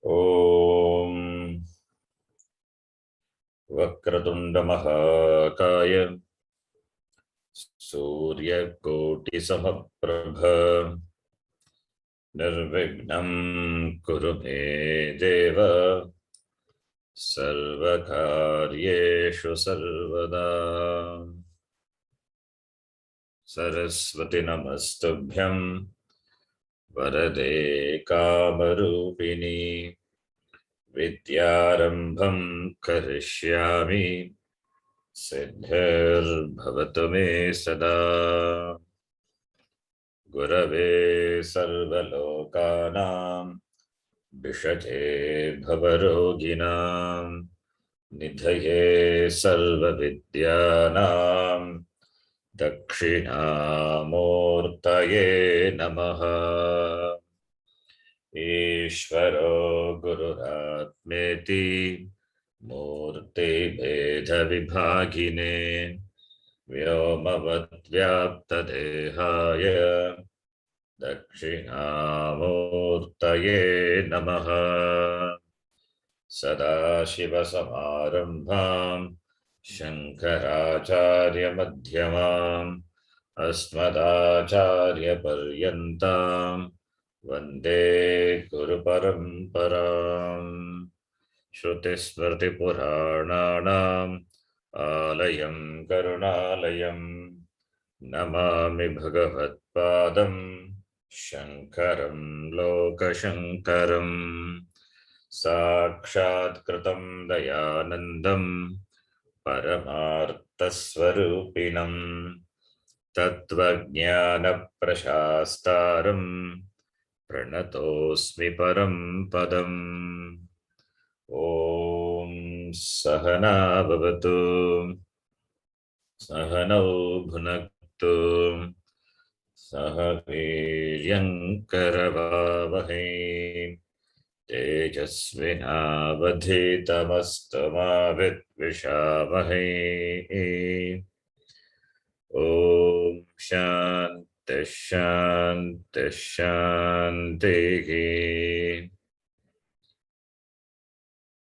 Om Vakratunda Mahakaya Surya Koti Samaprabha Nirvignam Kuru Me Deva Sarvakaryeshu Sarvada Saraswati Namastubhyam Varade Kamarupini Vidyarambham Karishyami Siddhir Me Sada Gurave Sarvalokanam Vishate Bhavaroginam Nidhaye Sarvavidyanam Dakshinamurtaye Namaha Ishvaro Gururatmeti Murti Bheda Vibhagine Vyomavat Vyaptadehaya Dakshinamurtaye Namaha Sadashiva Samarambham Shankaracharya Madhyamam Asmadacharya Paryantam Vande Guru Paramparam Shruti Smrti Purananam Alayam Karunalayam Namami Bhagavat Padam Shankaram Lokashankaram Sakshat Kritam Dayanandam Paramarthasvarupinam Tattvajnana Prashastaram Pranatosmi Param Padam Om Sahana Bhavatu Sahanau Bhunaktu Sahaviryankaravavahe Tejasvinavadhitamastamavidvishavahe Om Shanti Shanti Shanti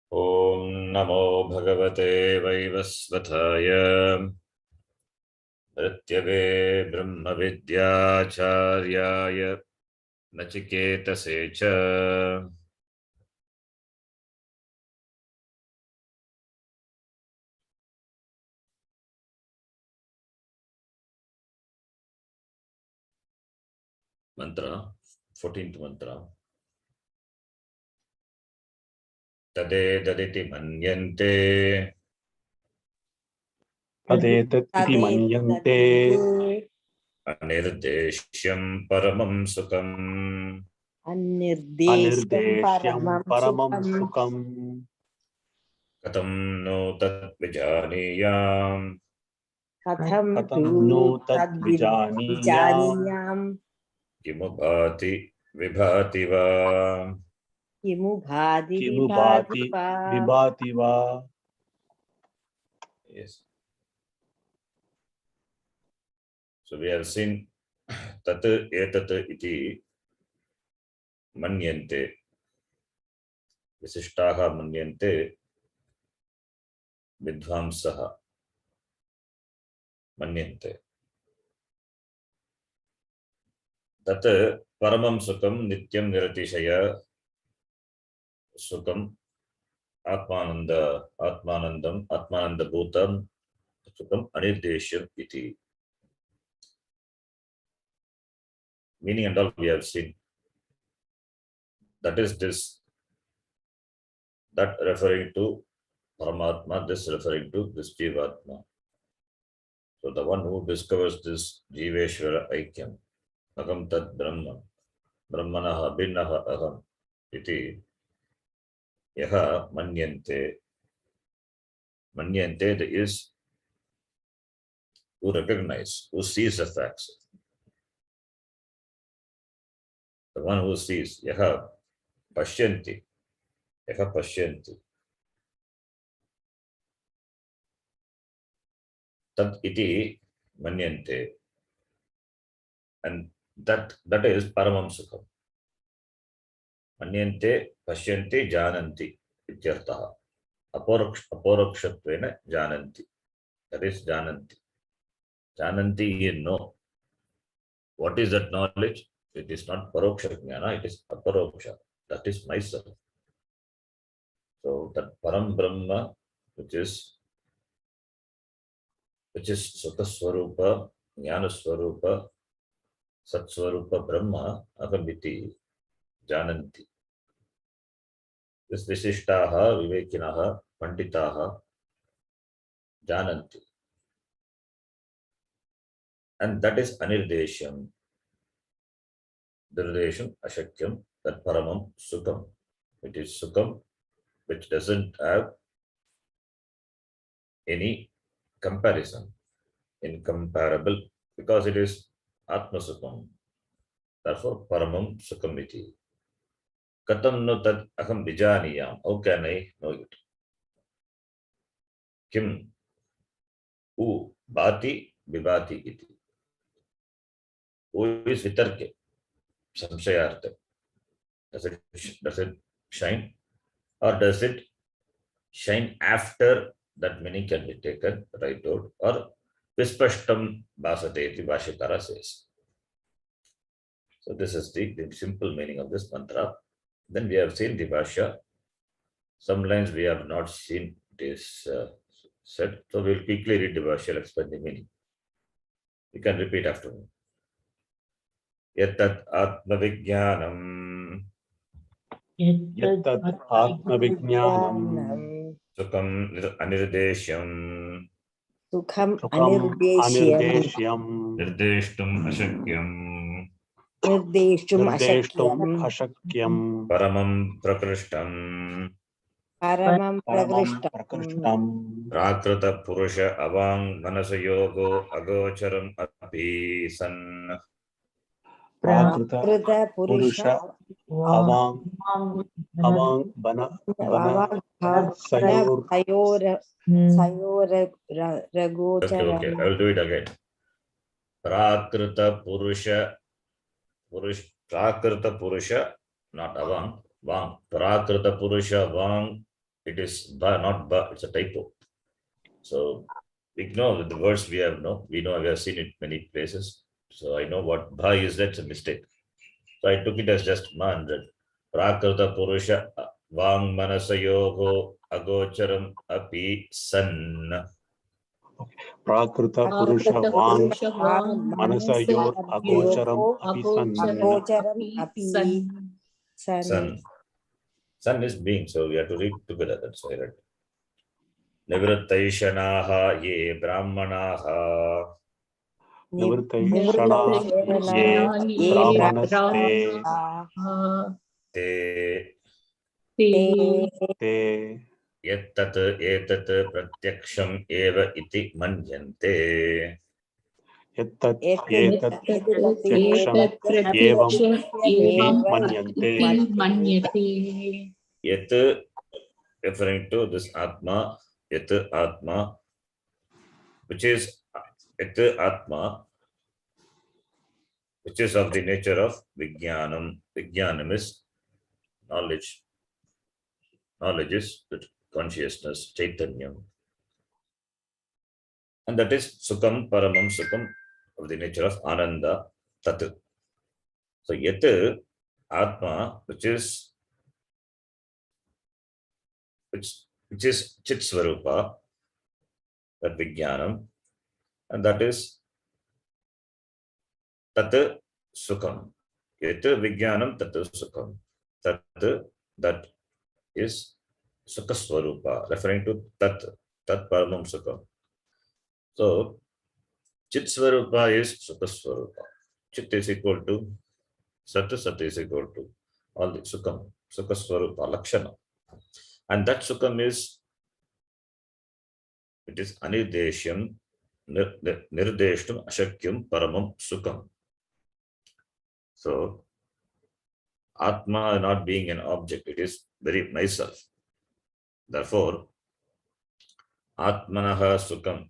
Om Namo Bhagavate Vaivasvathaya Mrityave Brahma Vidyacharya Nachiketa Secha Mantra, 14th mantra. Tade daditi manyante Tadetatiti manyante anirdeshyam paramam sukam anirdeshyam paramam sukam katam no tat vijaniyam katham no tad vijaniyam kimubhati vibhati va kimubhati vibhati va. Yes. So we have seen tat etat iti manyante visishtaha manyante vidvamsaha manyante tat paramam sukam nityam niratishaya sukam atmananda bhutam sukam anirdeshyam iti. Meaning and all we have seen. That is this, that referring to Paramatma, this referring to this Jivatma. So the one who discovers this Jiveshwara Aikyam, Aham Tat Brahma, Brahmanaha Bhinnaha Aham, iti, Yaha Manyante. Manyante is who recognize, who sees the facts. The one who sees, Yaha Pashyanti, Yaha Pashyanti. Tat iti Manyante. And that is Paramam Sukham. Manyante, Pashyanti, Jananti. Ityartaha. Aporokshatvena Jananti. That is Jananti. Jananti, you know. What is that knowledge? It is not Paroksha Jnana, it is Aparoksha. That is myself. So that Param Brahma, which is Sukha Swarupa, Jnana Swarupa, Sat Swarupa Brahma, Ahamiti, Jananti. This Visishtaha, Vivekinaha, Panditaha, Jananti. And that is Anirdesham. Nirdesham, Ashakyam, that Paramam, Sukham. It is Sukham, which doesn't have any comparison, incomparable, because it is Atma Sukham. Therefore, Paramam Sukham iti. Katam no tad aham vijaniyam. How can I know it? Kim u bhati vibhati iti. Who is vitarke? Samshayartha. Does it shine? Or does it shine after that meaning can be taken right out? Or vispashtam bhasate iti Bhashyakara says. So this is the simple meaning of this mantra. Then we have seen the Bhashya. Some lines we have not seen this said. So we'll quickly read the Bhashya, explain the meaning. You can repeat after me. Yatat Atma Vijnanam Yattat Atma Vijnanam Sukham Anirdeshyam Sukham Sukham Anirdeshyam Anirdeshyam Nirdeshtum Ashakyam Nirdeshtum Nirdeshtum Ashakyam Ashakyam Paramam Prakrishtam Paramam Paramam Prakrishtam Prakrishtam Prakrita Purusha Avang Manasayogo Agocharam Api San Prakrita Prakrita Purusha Purusha Avang Bana Sayor Sayora Ragocharam. Okay, I will do it again. Prakrita Purusha Prakrita Purusha, not Avang, Vang. Prakrita Purusha Vang, it is Ba, not Ba, it's a typo. So ignore the words we have we have seen it many places. So I know what Ba is, that's a mistake. So I took it as just Ma 100. Prakrita Purusha Vang Manasayogo Agocharam Api San. Prakrita Purusha Vang Manasayor Agocharam Api San. Sun is being, so we have to read together. That's why I read. Nivrittaishanaha ye brahmanaha Nivrittaishana ye brahmanaste te yattat etat pratyaksham eva iti manyante. Yattat etat pratyaksham evam iti manyante. Yat, referring to this Atma, Yat Atma, which is Yat Atma, which is of the nature of Vijnanam. Vijnanam is knowledge. Knowledge is consciousness, Chaitanyam. And that is Sukham, Paramam Sukham, of the nature of Ananda, Tat. So Yat Atma, which is Chit Swarupa, that Vijnanam, and that is Tat Sukham. Yat Vijnanam Tat Sukham. That is Sukha Swarupa, referring to Tat Paramam Sukham. So Chit Swarupa is Sukha Swarupa. Chit is equal to Sat is equal to all the Sukham, Sukha Swarupa, Lakshana. And that Sukham is Anirdeshyam, Nirdeshtam, Ashakyam, Paramam, Sukham. So, Atma not being an object, it is very myself. Therefore, Atmanaha Sukham,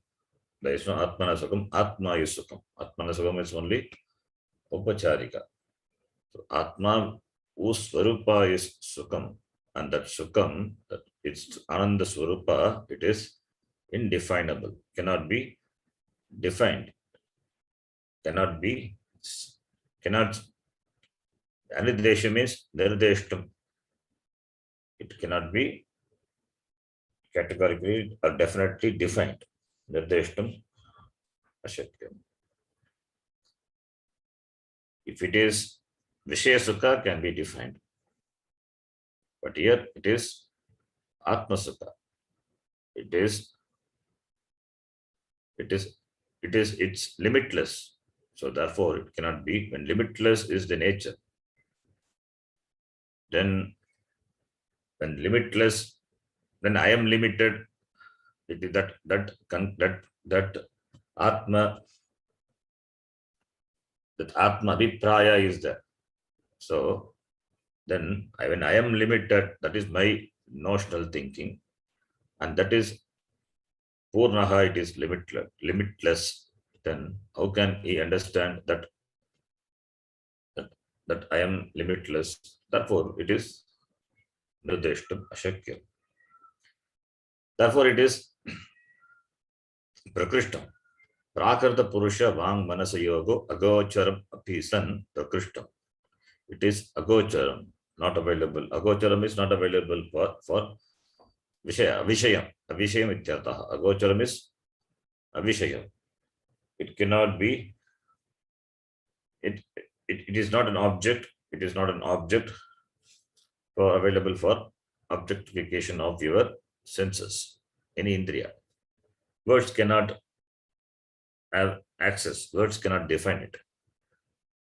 there is no Atmana Sukham, Atma is Sukham. Atmana Sukham is only Upacharika. So, Atma whose Swarupa is Sukam, and that Sukam, it's Ananda Swarupa, it is indefinable, cannot be defined, cannot be, cannot, Anidesha means Nirdeshtam. It cannot be categorically or definitely defined. Nirdeshtam Ashakyam. If it is Vishaya Sukha, can be defined. But here it is Atma Sukha. It's limitless. So therefore it cannot be. When limitless is the nature, then when limitless, then I am limited. It is that Atma, that Atma Vipraya is there. So then when I am limited, that is my notional thinking, and that is Purnaha, it is limitless. Then how can he understand that I am limitless? Therefore it is Nirdeshtam Ashakyam. Therefore it is Prakrishtam. Prakarta Purusha Vang Manasa Yogo Agocharam Apisan Prakrishtam. It is Agocharam, not available. Agocharam is not available for Vishayam. Avishayam Ityartha. Agocharam is Avishayam. It cannot be, it is not an object. It is not an object for available for objectification of your senses, any indriya. Words cannot have access. Words cannot define it.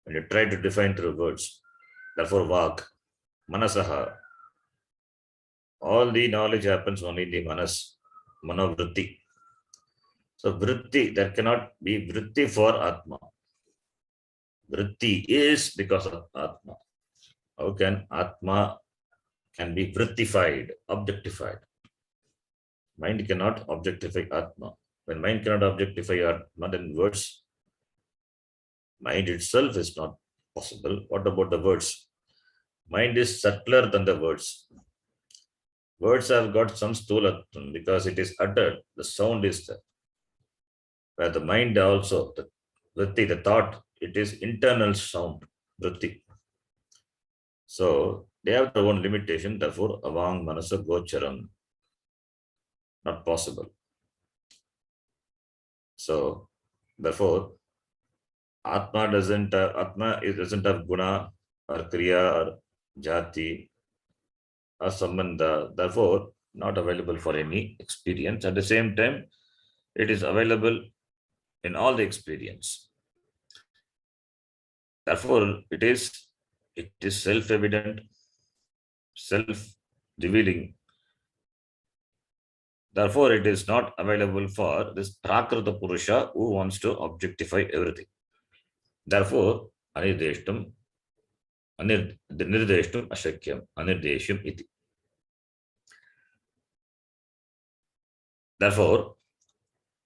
When you try to define through words, therefore Vak, Manasaha, all the knowledge happens only in the Manas, Manovritti. So Vritti, there cannot be Vritti for Atma. Vritti is because of Atma. How can Atma can be vrittified, objectified? Mind cannot objectify Atma. When mind cannot objectify Atma, then words, mind itself is not possible. What about the words? Mind is subtler than the words. Words have got some sthulatvam because it is uttered, the sound is there. Where the mind also, the vritti, the thought, it is internal sound, vritti. So they have their own limitation, therefore avang manasa gocharam, not possible. So therefore Atma doesn't have guna or kriya or jati or sambandha, therefore not available for any experience. At the same time, it is available in all the experience. Therefore, it is self-evident, self-revealing. Therefore, it is not available for this Prakrita Purusha who wants to objectify everything. Therefore, Anirdeshtam, Nirdeshtam Ashakyam, Anirdesham iti. Therefore,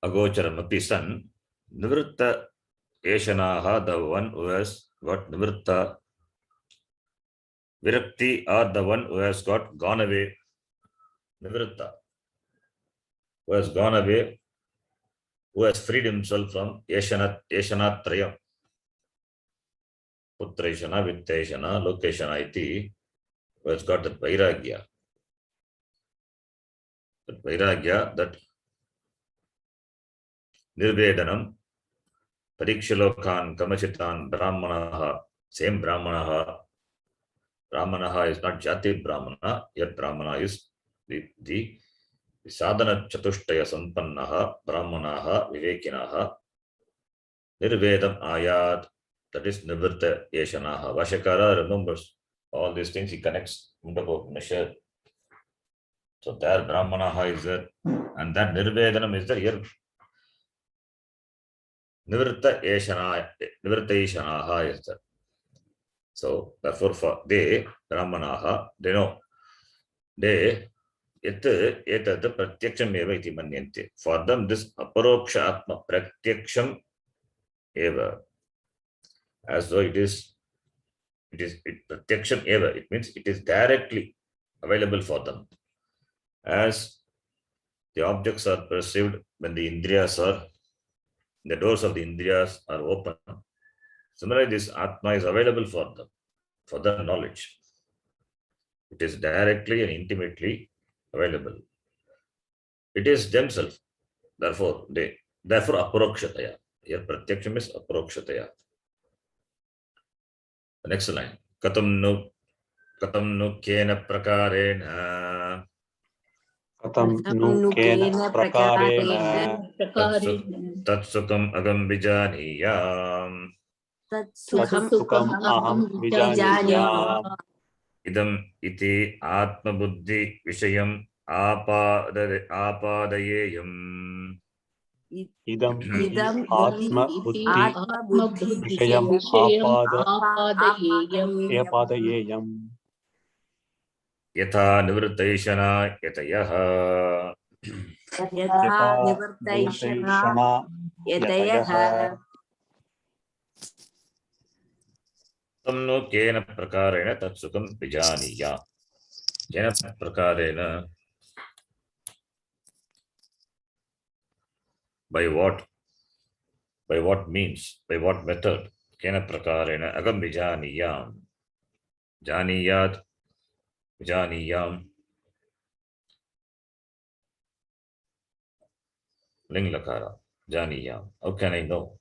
Agocharam api san, Nivritta Eshanaha, the one who has got Nivritta, Virakti, or the one who has got gone away, Nivritta, who has gone away, who has freed himself from Eshanat Trayam, Putreshana, Vitteshana, Lokeshana iti, who has got that Vairagya. That Vairagya, that Nirvedanam, Parikshalokan, Kamachitan, Brahmanaha, same Brahmanaha. Brahmanaha is not Jati Brahmana, yet Brahmana is the Sadhana Chatushtaya Sampannaha, Brahmanaha, Vivekinaha, Nirvedam Ayat, that is Nivritta Yeshanaha. Vashakara remembers all these things, he connects Mundakopanishad. So there Brahmanaha is there, and that Nirvedanam is there here. Nivritta Yeshanaha is there. So therefore for they, Brahmanaha, they know. They etad pratyaksham eva iti manyante. For them, this aparoksha atma pratyaksham eva, as though it is It is pratyaksham eva. It means it is directly available for them. As the objects are perceived when the indriyas are, the doors of the indriyas are open. Similarly, this Atma is available for them, for their knowledge. It is directly and intimately available. It is themselves. Therefore, aparokshataya. Here, pratyaksham is aparokshataya. The next line. Katam nu kena prakarena. Katam nu kena prakarena Tat sukam agam vijaniyam. tat sukam aham vijaniyam. Idam iti atma buddhi vishayam apadayeyam. Idam iti atma buddhi vishayam apadayeyam. Yatha nivrittaishana yatayaha. Yata nivrittaishana yatayaha. Tamno kena prakarena tatsukam vijaniya. Kena prakarena, by what means, by what method? Kena prakarena agam vijaniyam. Janiyat, vijaniyam. Ling lakara. Janiyam. How can I know?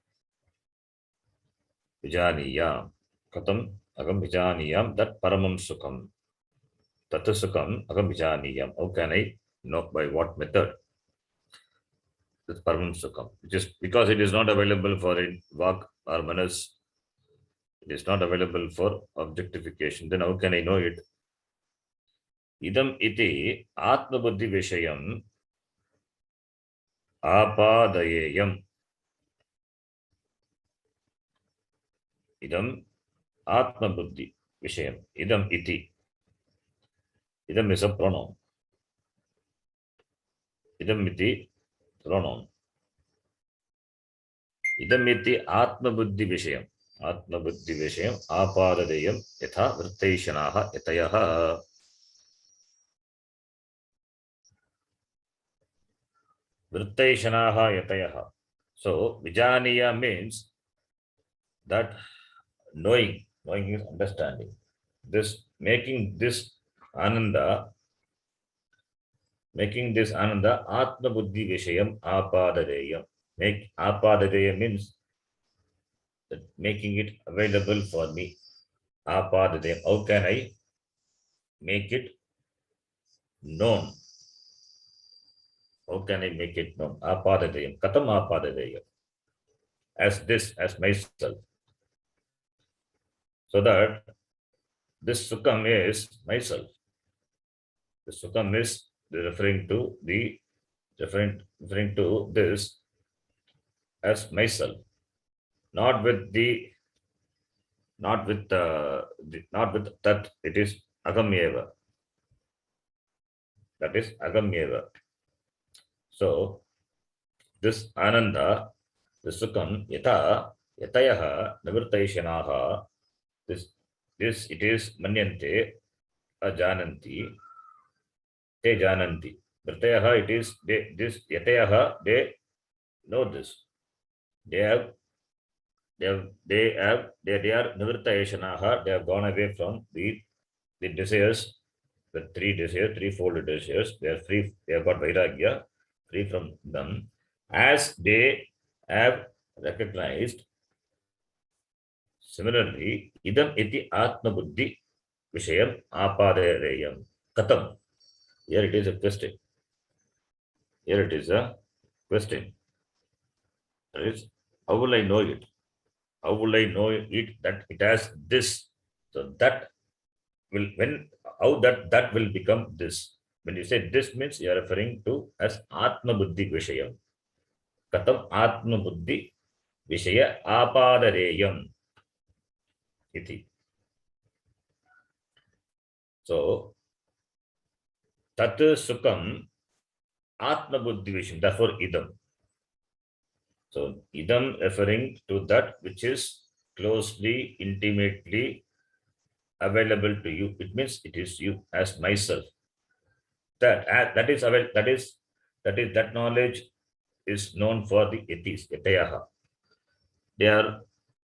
Vijaniyam. Katam agam vijaniyam. That paramam sukam. Tatu sukam agam vijaniyam. How can I know? By what method? That paramam sukam. Just because it is not available for it, vak or manas. It is not available for objectification. Then how can I know it? Idam iti atma buddhi vishayam apadayeyam. Idam atma buddhi vishayam. Idam iti. Idam is a pronoun. Idam iti pronoun. Idam iti atma buddhi vishayam. Atma buddhi vishayam apadayeyam yatha vrittaishanaha yatayaha. Vrittaishanaha yatayaha. So vijaniya means that knowing is understanding. This making this ananda atma buddhi vishayam apadadeyam. Make apadadeyam means that making it available for me. Apadadeyam. How can I make it known? How can I make it known? Apadadeyam. Katam apadadeyam. As myself. So that this sukam is myself. The sukam is referring to this as myself, not with that. It is agamyeva. That is agamyeva. So this ananda, the sukam, yatayaha nivrittaishanaha. This it is manyante, ajananti, te jananti. Vrittayaha, it is this yatayaha, they know this. They are nivrittaishanaha. They have gone away from the desires, the threefold desires. They are free. They have got vairagya, free from them, as they have recognized. Similarly, idam iti atma buddhi vishayam apadayeyam. Katam. Here it is a question. That is, how will I know it? How will I know it that it has this? So that will that will become this. When you say this means you are referring to as atma buddhi vishayam. Katam atma buddhi vishaya apadareyam iti. So tat sukam atma buddhi vishayam. Therefore idam. So idam referring to that which is closely, intimately available to you. It means it is you as myself. That knowledge is known for the yatis, yatayaha. They are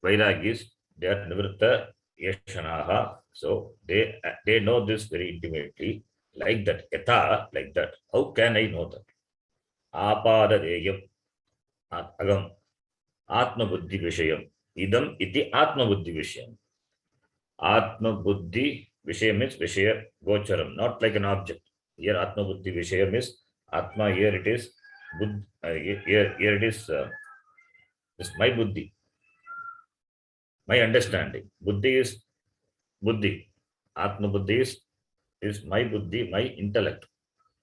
vairagis, they are nivritta yashanaha. So they know this very intimately, like that, yatha, like that. How can I know that? Apadadeyam, agam, atma buddhi vishayam, idam iti atma buddhi vishayam. Atma buddhi vishayam means vishaya gocharam, not like an object. Here atma buddhi vishayam is atma. Here it is here it is my buddhi, my understanding. Buddhi is buddhi. Atma buddhi is my buddhi, my intellect.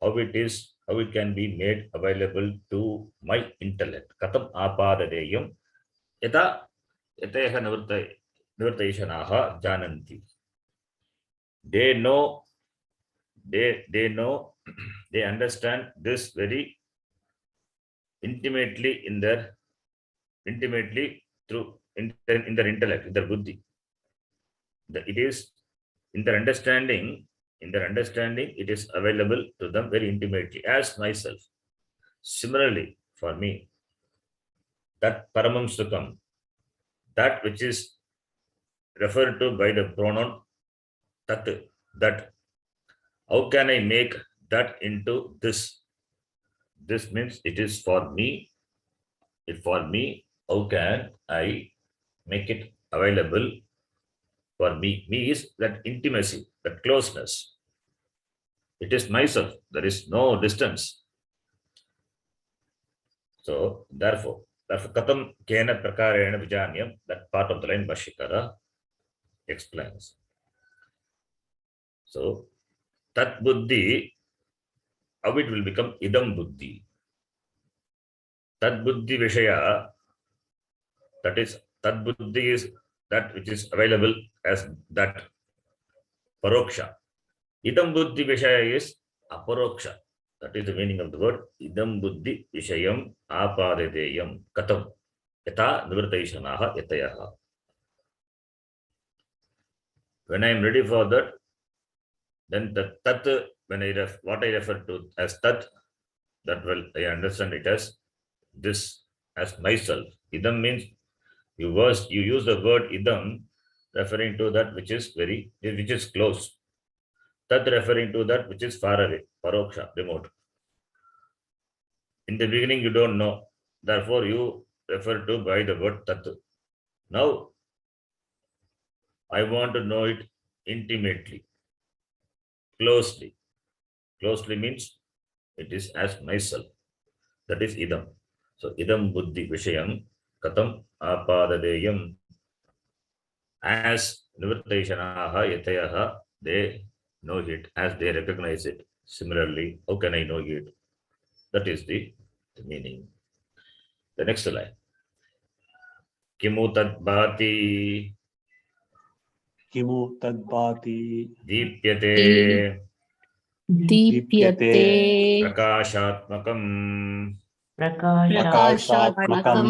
How it can be made available to my intellect. Katam apadadeyam yata yatayaha nivartayishanaha jananti. They know, they know, they understand this very intimately through in their intellect, in their buddhi. It is in their understanding, it is available to them very intimately as myself. Similarly, for me, that paramam sukham, that which is referred to by the pronoun tat, that, how can I make that into this? This means it is for me. For me, how can I make it available for me? Me is that intimacy, that closeness. It is myself. There is no distance. So therefore, katam kena prakarena vijanyam, that part of the line Bhashyakara explains. So tat buddhi, how it will become idam buddhi. Tat buddhi vishaya, that is, tat buddhi is that which is available as that paroksha. Idam buddhi vishaya is aparoksha. That is the meaning of the word idam buddhi vishayam apadedeyam katam yata nivartayishanaha yatayaha. When I am ready for that, then the tat, what I refer to as tat, that will I understand it as this, as myself. Idam means you use the word idam referring to that which is close. Tat referring to that which is far away, paroksha, remote. In the beginning you don't know, therefore you refer to by the word tat. Now I want to know it intimately, closely. Closely means it is as myself. That is idam. So idam buddhi vishayam katam apadadeyam, as nivartayishanaha yatayaha, they know it, as they recognize it. Similarly, how can I know it? That is the meaning. The next line. Kimu tad bhati Kimu tad bhati deepyate dipyate prakashatmakam prakashatmakam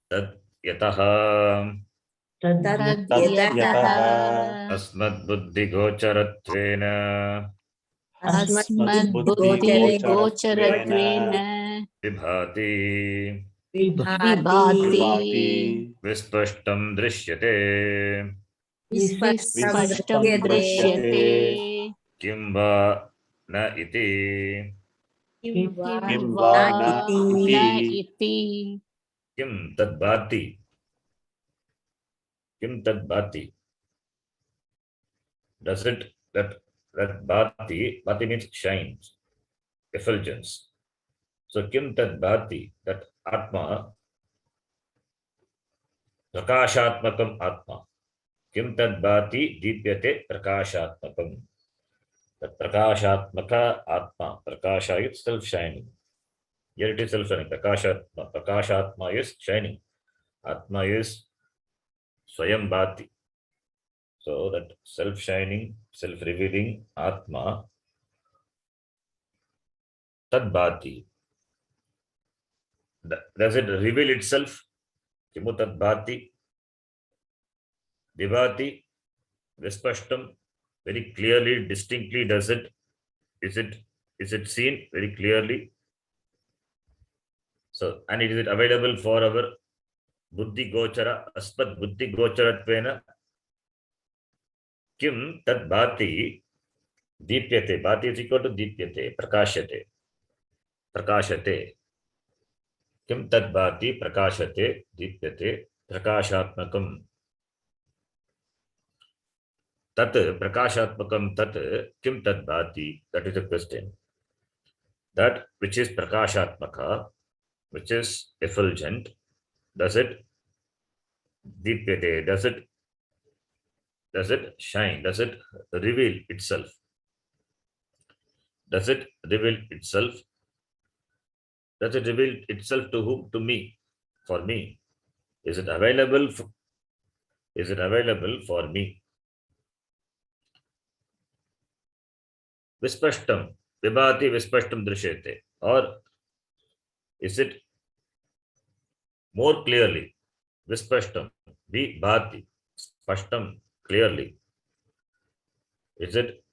tad yataha Tad tad yataha yataha asmad buddhi gocharatvena asmat buddhi gochare gocharatvena vibhati vibhati vibhati vispashtam drishyate vispashtam vispashtam drishyate drishyate kim va na iti kim va kim na va na iti iti kim tad bhati. Kim tad bhati. Does it that bhati means shines, effulgence. So kim tad bhati, that atma, prakashatmakam atma. Kim tad bhati deepyate prakashatmakam. That prakashatmaka atma. Prakasha is self shining. Here it is self shining. Prakashatma is shining. Atma is swayam bhati. So that self shining, self revealing atma, tad bhati. Does it reveal itself? Kimu tad bhati? Vibhati? Vispashtam, very clearly, distinctly does it, is it seen very clearly? So, and is it available for our buddhi gochara, aspat buddhi gocharatvena, kim tad bhati deepyate, bhati is equal to deepyate, prakashate, prakashate, kim tad bhati prakashate, deepyate, prakashatmakam. Tat prakashatmakam tat kim tad bhati, that is the question. That which is prakashatmaka, which is effulgent, does it deepyate, does it shine, does it reveal itself? Does it reveal itself? Does it reveal itself to whom? To me, for me. Is it available? Is it available for me? Vispashtam, vibhati vispashtam drishyate. Or is it more clearly? Vispashtam, vibhati, spashtam, clearly. Is it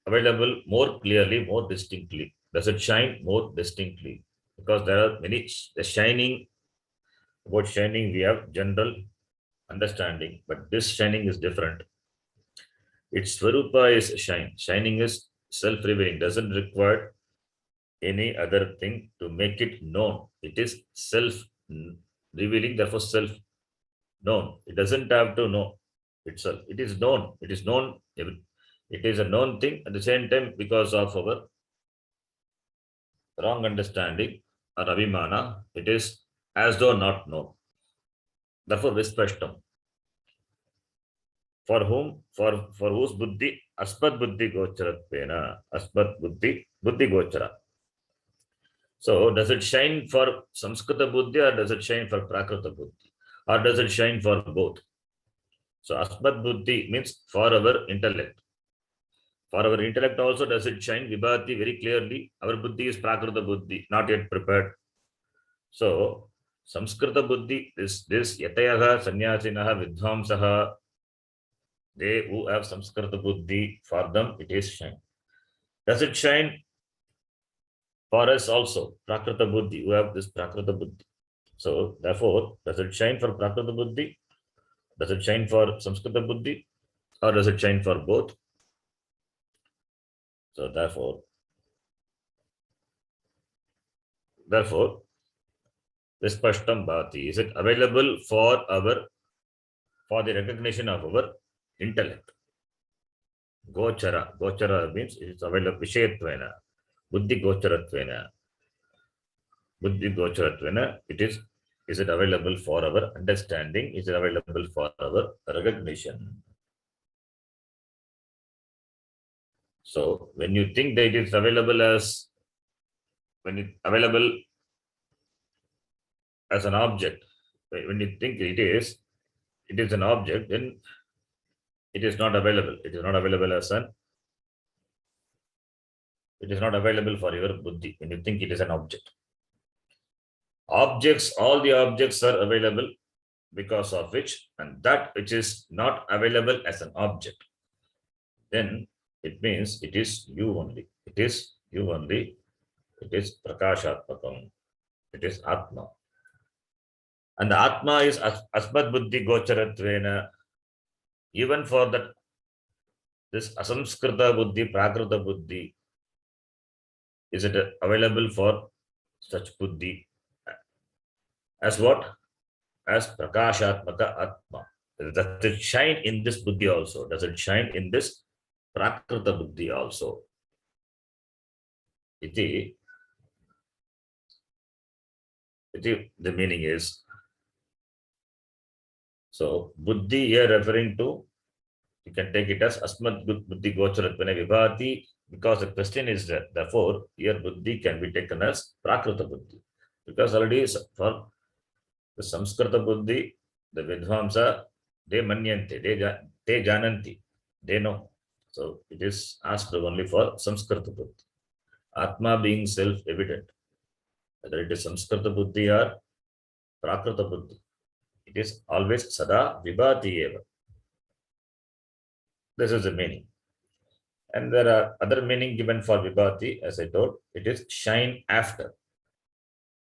available more clearly, more distinctly? Does it shine more distinctly? Because there are many, the shining, about shining we have general understanding, but this shining is different. Its Swarupa is shine. Shining is self-revealing, doesn't require any other thing to make it known. It is self-revealing, therefore self-known. It doesn't have to know itself. It is known. It is known. It is a known thing at the same time because of our wrong understanding or abhimana. It is as though not known. Therefore, vispashtam. For whom? For whose buddhi? Aspat buddhi gocharatvena. Aspat buddhi gochara. So, does it shine for Samskrita buddhi or does it shine for Prakrita buddhi? Or does it shine for both? So, aspat buddhi means for our intellect. For our intellect also, does it shine vibhati very clearly? Our buddhi is Prakrita buddhi, not yet prepared. So, Samskrita buddhi is this yatayaha sanyasinaha vidhamsaha. They who have Samskrita buddhi, for them it is shine. Does it shine for us also? Prakrita buddhi, who have this Prakrita buddhi. So, therefore, does it shine for Prakrita buddhi? Does it shine for Samskrita buddhi? Or does it shine for both? So, therefore, Vispashtam Bhati, is it available for the recognition of our intellect? Gochara means it's available Vishayatvena, Buddhi Gocharatvena. Is it available for our understanding? Is it available for our recognition? So when you think that it is available as an object, when you think it is an object, then it is not available. It is not available it is not available for your buddhi when you think it is an object. Objects, all the objects are available because of which, and that which is not available as an object, then it means it is you only. It is you only. It is prakashatmakam. It is Atma. And the Atma is asmat buddhi gocharatvena. Even for that, this asamskrita buddhi, prakrita buddhi, is it available for such buddhi? As what? As prakashatmaka Atma. Does it shine in this buddhi also? Does it shine in this prakrita buddhi also? The meaning is, so buddhi here referring to, you can take it as asmat buddhi gocharatvena vibhati, because the question is that, therefore, here buddhi can be taken as prakrita buddhi. Because already for the Samskrita buddhi, the Vidvamsa, they manyante, they jananti, they know. So it is asked only for Samskrita buddhi. Atma being self-evident, whether it is Samskrita buddhi or Prakrita buddhi, it is always sada vibhati eva. This is the meaning. And there are other meaning given for vibhati, as I told, it is shine after.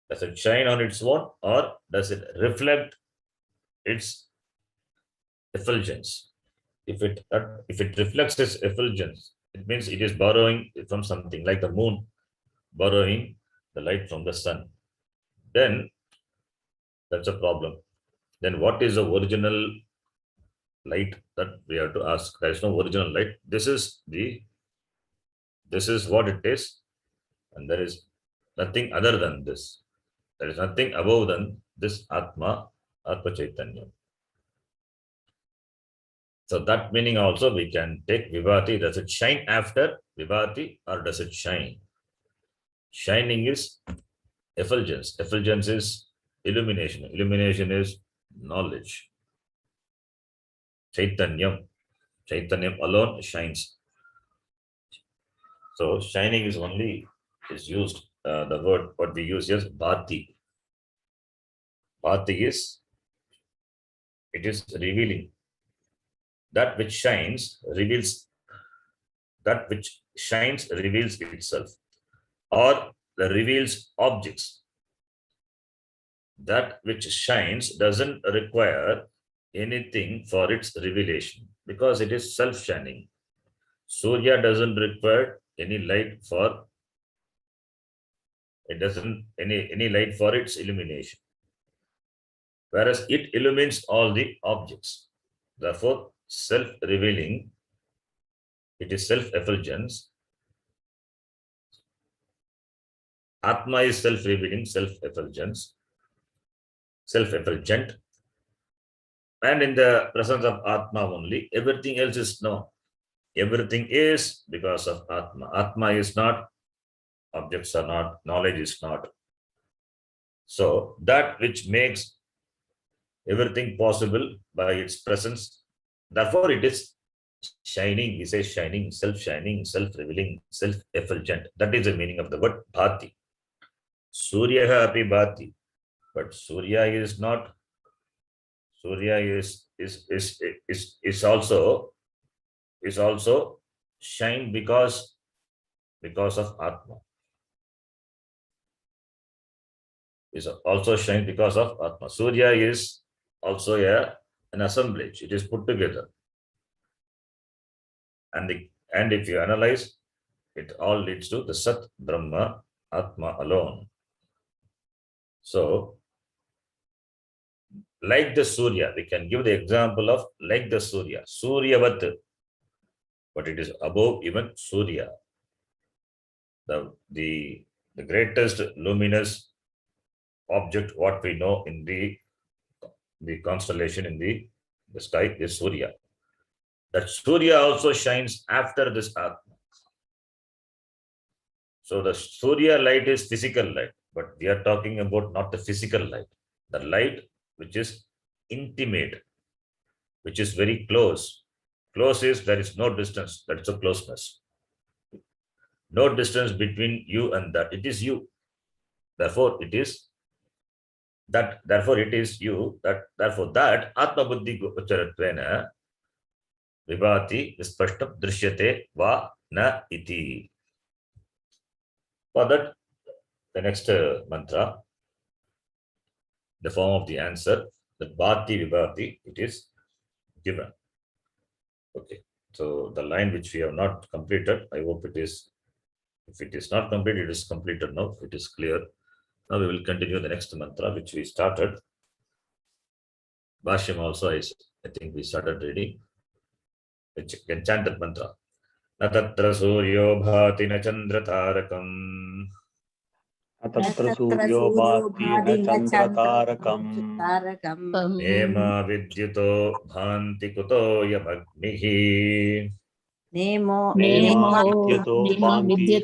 Does it shine on its own or does it reflect its effulgence? If it reflects its effulgence, it means it is borrowing from something, like the moon borrowing the light from the sun. Then that's a problem. Then what is the original light that we have to ask? There is no original light. This is what it is, and there is nothing other than this. There is nothing above than this Atma Chaitanya. So that meaning also we can take vibhati. Does it shine after vibhati or does it shine? Shining is effulgence. Effulgence is illumination. Illumination is knowledge. Chaitanyam. Chaitanyam alone shines. So shining is used. The word what we use is bhati. Bhati is, it is revealing. That which shines reveals. That which shines reveals itself, or reveals objects. That which shines doesn't require anything for its revelation because it is self-shining. Surya doesn't require any light for any light for its illumination, whereas it illumines all the objects. Therefore, self-revealing, it is self-effulgence. Atma is self-revealing, self-effulgence, self-effulgent. And in the presence of Atma only, everything else is known. Everything is because of Atma. Atma is not, objects are not, knowledge is not. So that which makes everything possible by its presence, therefore it is shining. He says shining, self-revealing, self-effulgent. That is the meaning of the word bhati. Surya api bhati. But Surya is not. Surya is also shine because of Atma. Is also shine because of Atma. Surya is also an assemblage. It is put together. And if you analyze, it all leads to the Sat Brahma Atma alone. So, like the Surya, we can give the example of like the Surya, Suryavat, but it is above even Surya. The greatest luminous object, what we know in the constellation in the sky is Surya. That Surya also shines after this Atma. So the Surya light is physical light, but we are talking about not the physical light, the light which is intimate, which is very close. Close is there is no distance, that is a closeness. No distance between you and that. It is you. Therefore, it is that. Therefore, it is you. Therefore, that Atma Buddhi Gocharatvena Vibhati Vispashtam Drishyate Va Na Iti. For that, the next mantra, the form of the answer, that Bhati Vibhati, it is given. Okay. So the line which we have not completed, I hope it is. If it is not complete, it is completed now. It is clear. Now we will continue the next mantra which we started. Bhashyam also, I think we started reading. We can chant that mantra. Na tatra suryo bhati na chandra tarakam. Tatra suryo bhati na chandra tarakam. Nema vidyuto bhanti kuto yamagnihi. Nemo vidyato bhanti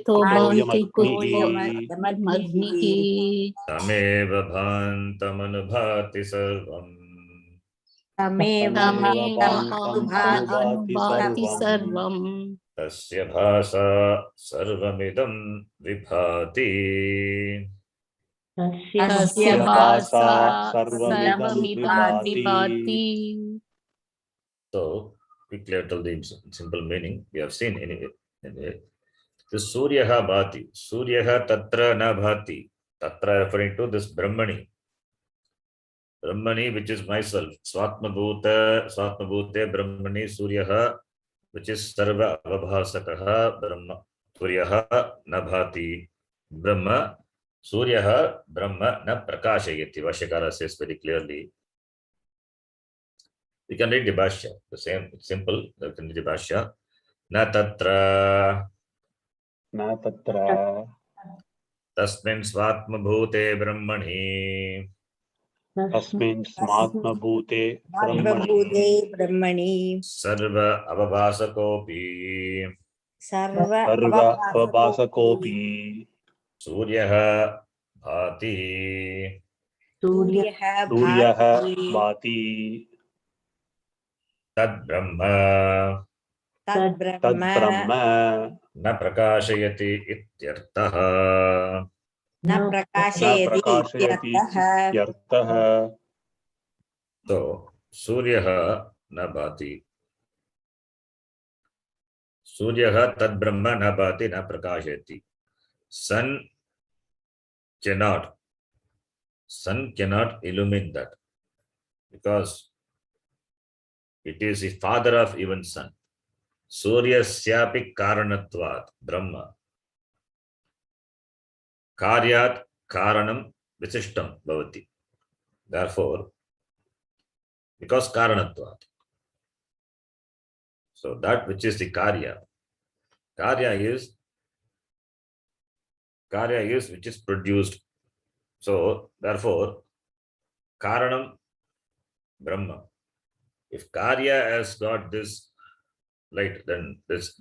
yamagnihi. Tameva bhantamanubhati sarvam. Tameva bhantamabhati sarvam. Tasya bhasa sarvamidam vibhati. Tasya bhasa sarvamidam vibhati. So quickly I'll tell the simple meaning. We have seen anyway. This Suryaha bhati. Suryaha tatra na bhati. Tatra referring to this Brahmani. Brahmani, which is myself. Swatmabhute Brahmani Suryaha, which is Sarva Avabhasakaha Brahma. Suryaha na bhati. Brahma. Suryaha Brahma na prakashayati. Vashyakara says very clearly. We can read the Bhashya. The same, it's simple. We can read the Bhashya. Na tatra. Na tatra. Tasmin Swatmabhute Brahmani. Tasmin smatmabhute Brahmabhute Brahmani Sarva Avavasakopi. Sarva sarva Avabhasakopi avabasakopi Suryaha Bhati. Suryaha suryaha Bhati bhati Tad Brahma. Tad tad Brahma brahma Na Prakashayati Ityartaha. Na na Prakashayati prakashayati Ityartaha. ityartah. So, Suryaha na Bhati. Suryaha Tad Brahma na Bhati na Prakashayati. Sun cannot illumine that, because it is the father of even sun. Suryasyapi karanatvat Brahma. Karyat karanam visishtam bhavati. Therefore, because karanatvat. So that which is the karya is which is produced. So therefore, karanam Brahma. If karya has got this light, then this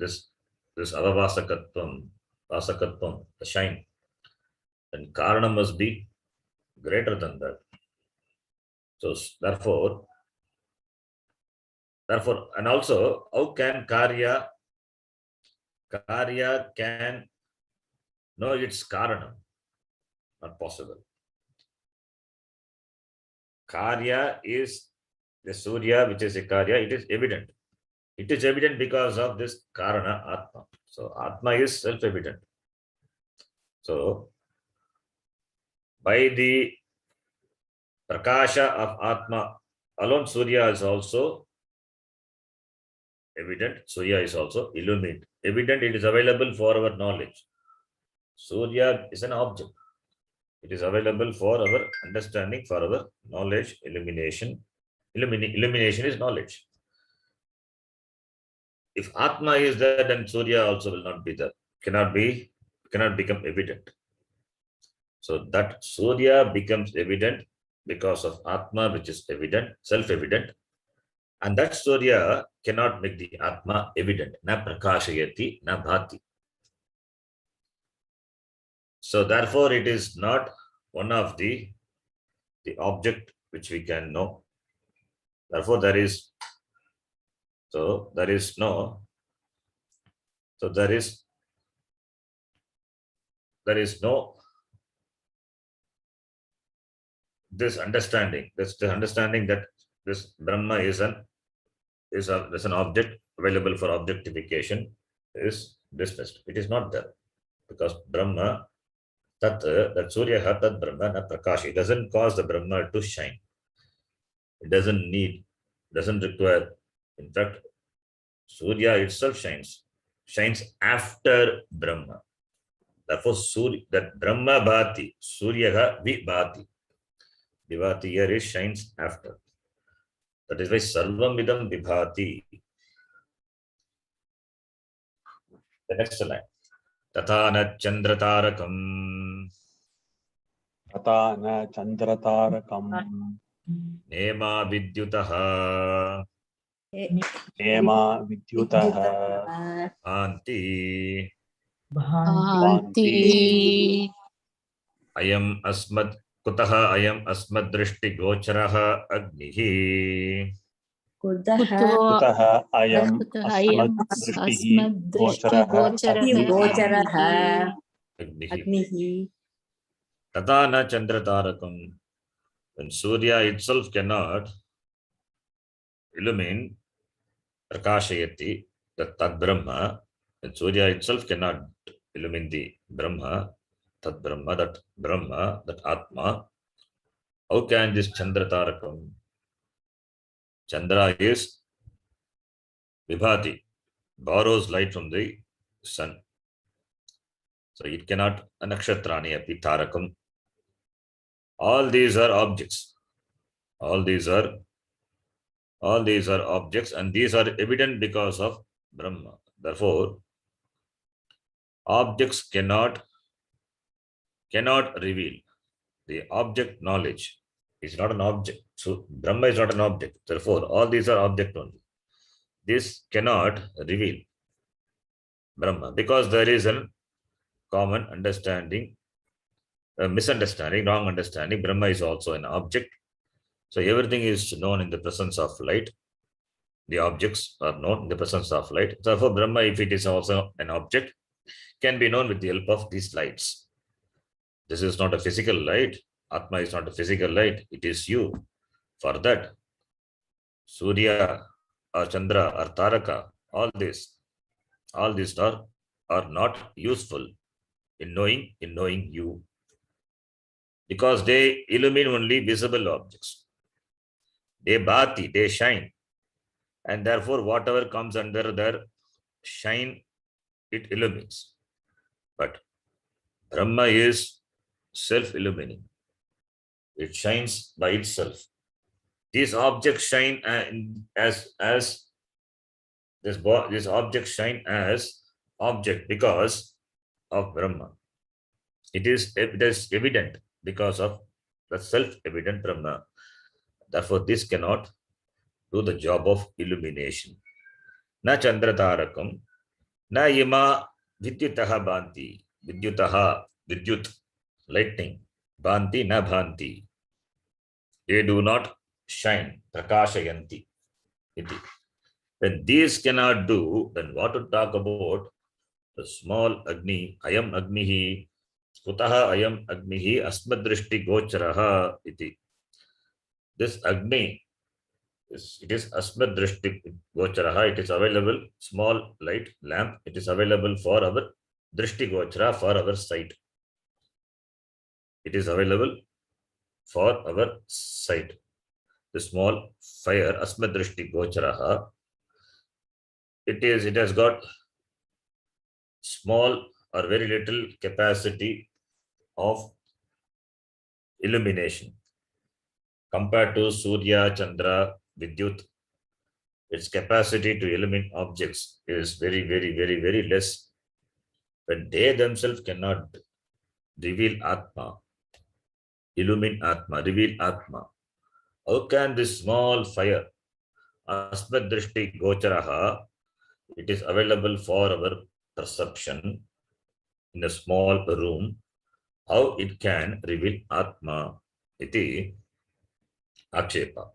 avavasakatvam, vasakatvam, the shine, then karana must be greater than that. So therefore, and also, how can karya can know its karana? Not possible. Karya is the Surya, which is a karya. It is evident. It is evident because of this karana atma. So atma is self-evident. So by the prakasha of atma alone, Surya is also evident. Surya is also illumined. Evident, it is available for our knowledge. Surya is an object. It is available for our understanding, for our knowledge, illumination. Illumination is knowledge. If Atma is there, then Surya also will not be there. Cannot become evident. So that Surya becomes evident because of Atma, which is evident, self-evident. And that Surya cannot make the Atma evident. Na prakashayati, na bhati. So therefore, it is not one of the object which we can know. Therefore, there is no this understanding. That's the understanding that this Brahma is an object available for objectification is dismissed. It is not there, because Brahma, that Surya Tat Brahma na Prakash, it doesn't cause the Brahma to shine. It doesn't require. In fact, Surya itself shines after Brahma. Therefore, that Brahma bhati, Surya vibhati. Vibhati here is shines after. That is why Sarvam idam vibhati. The next line. Tathana Chandratarakam. Atana chandratarakam Nema Vidyutaha. nema vidyutaha Anti. Bhanti Ayam asmad kutaha ayam asmad drishti gocharaha agnihi. kutaha ayam asmad drishtihi gocharaha Gocharaha Agnihi. Agnihi Tathana Chandratarakam. When Surya itself cannot illumine, prakashayati, that Tad Brahma, and Surya itself cannot illumine the Brahma, Tad Brahma, that Atma. How can this Chandra Tarakam? Chandra is Vibhati, borrows light from the sun. So it cannot anakshatrani api tarakam. All these are objects. All these are objects, and these are evident because of Brahma. Therefore, objects cannot reveal. The object knowledge is not an object. So Brahma is not an object. Therefore, all these are object only. This cannot reveal Brahma because there is a common understanding, a misunderstanding, wrong understanding. Brahma is also an object. So everything is known in the presence of light. The objects are known in the presence of light. Therefore, Brahma, if it is also an object, can be known with the help of these lights. This is not a physical light. Atma is not a physical light. It is you. For that, Surya or Chandra or Taraka, all these are not useful in knowing you, because they illumine only visible objects. They bhati, they shine, and therefore whatever comes under their shine, it illumines. But Brahma is self-illumining. It shines by itself. These objects shine as this object shine as object because of Brahma. It is evident because of the self-evident Brahma. Therefore, this cannot do the job of illumination. Na Chandra Tarakam, na Yama Vidyutaha Bhanti. Vidyut, lightning. Bhanti na Bhanti. They do not shine. Prakashayanti. When these cannot do, then what to talk about the small Agni? Ayam Agnihi. Kutaha ayam Agnihi asmadrishti gocharaha iti. This Agni, it is asmadrishti gocharaha. It is available, small light lamp. It is available for our drishti gochara, for our sight. It is available for our sight. The small fire, asmadrishti gocharaha. It has got small or very little capacity of illumination compared to Surya, Chandra, Vidyut. Its capacity to illumine objects is very, very, very, very less. When they themselves cannot reveal Atma, illumine Atma, reveal Atma, how can this small fire, Asmadrishti Gocharaha, it is available for our perception in a small room, how it can reveal Atma iti akshepa.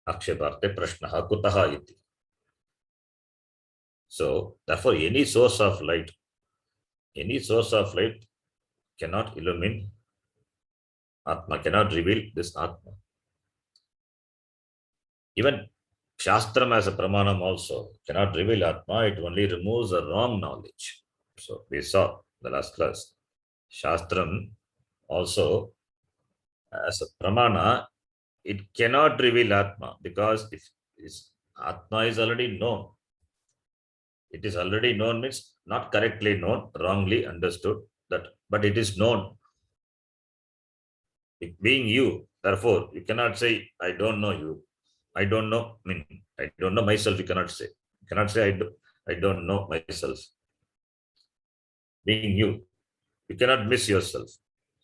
Aksheparte prashnaha kutaha iti. So, therefore, any source of light cannot illumine Atma, cannot reveal this Atma. Even Shastram as a Pramanam also cannot reveal Atma, it only removes the wrong knowledge. So, we saw the last class. Shastram also as a Pramana, it cannot reveal Atma because if Atma is already known. It is already known means not correctly known, wrongly understood, but it is known. It being you, therefore, you cannot say, I don't know you. I don't know myself, you cannot say. You cannot say, I don't know myself. Being you cannot miss yourself.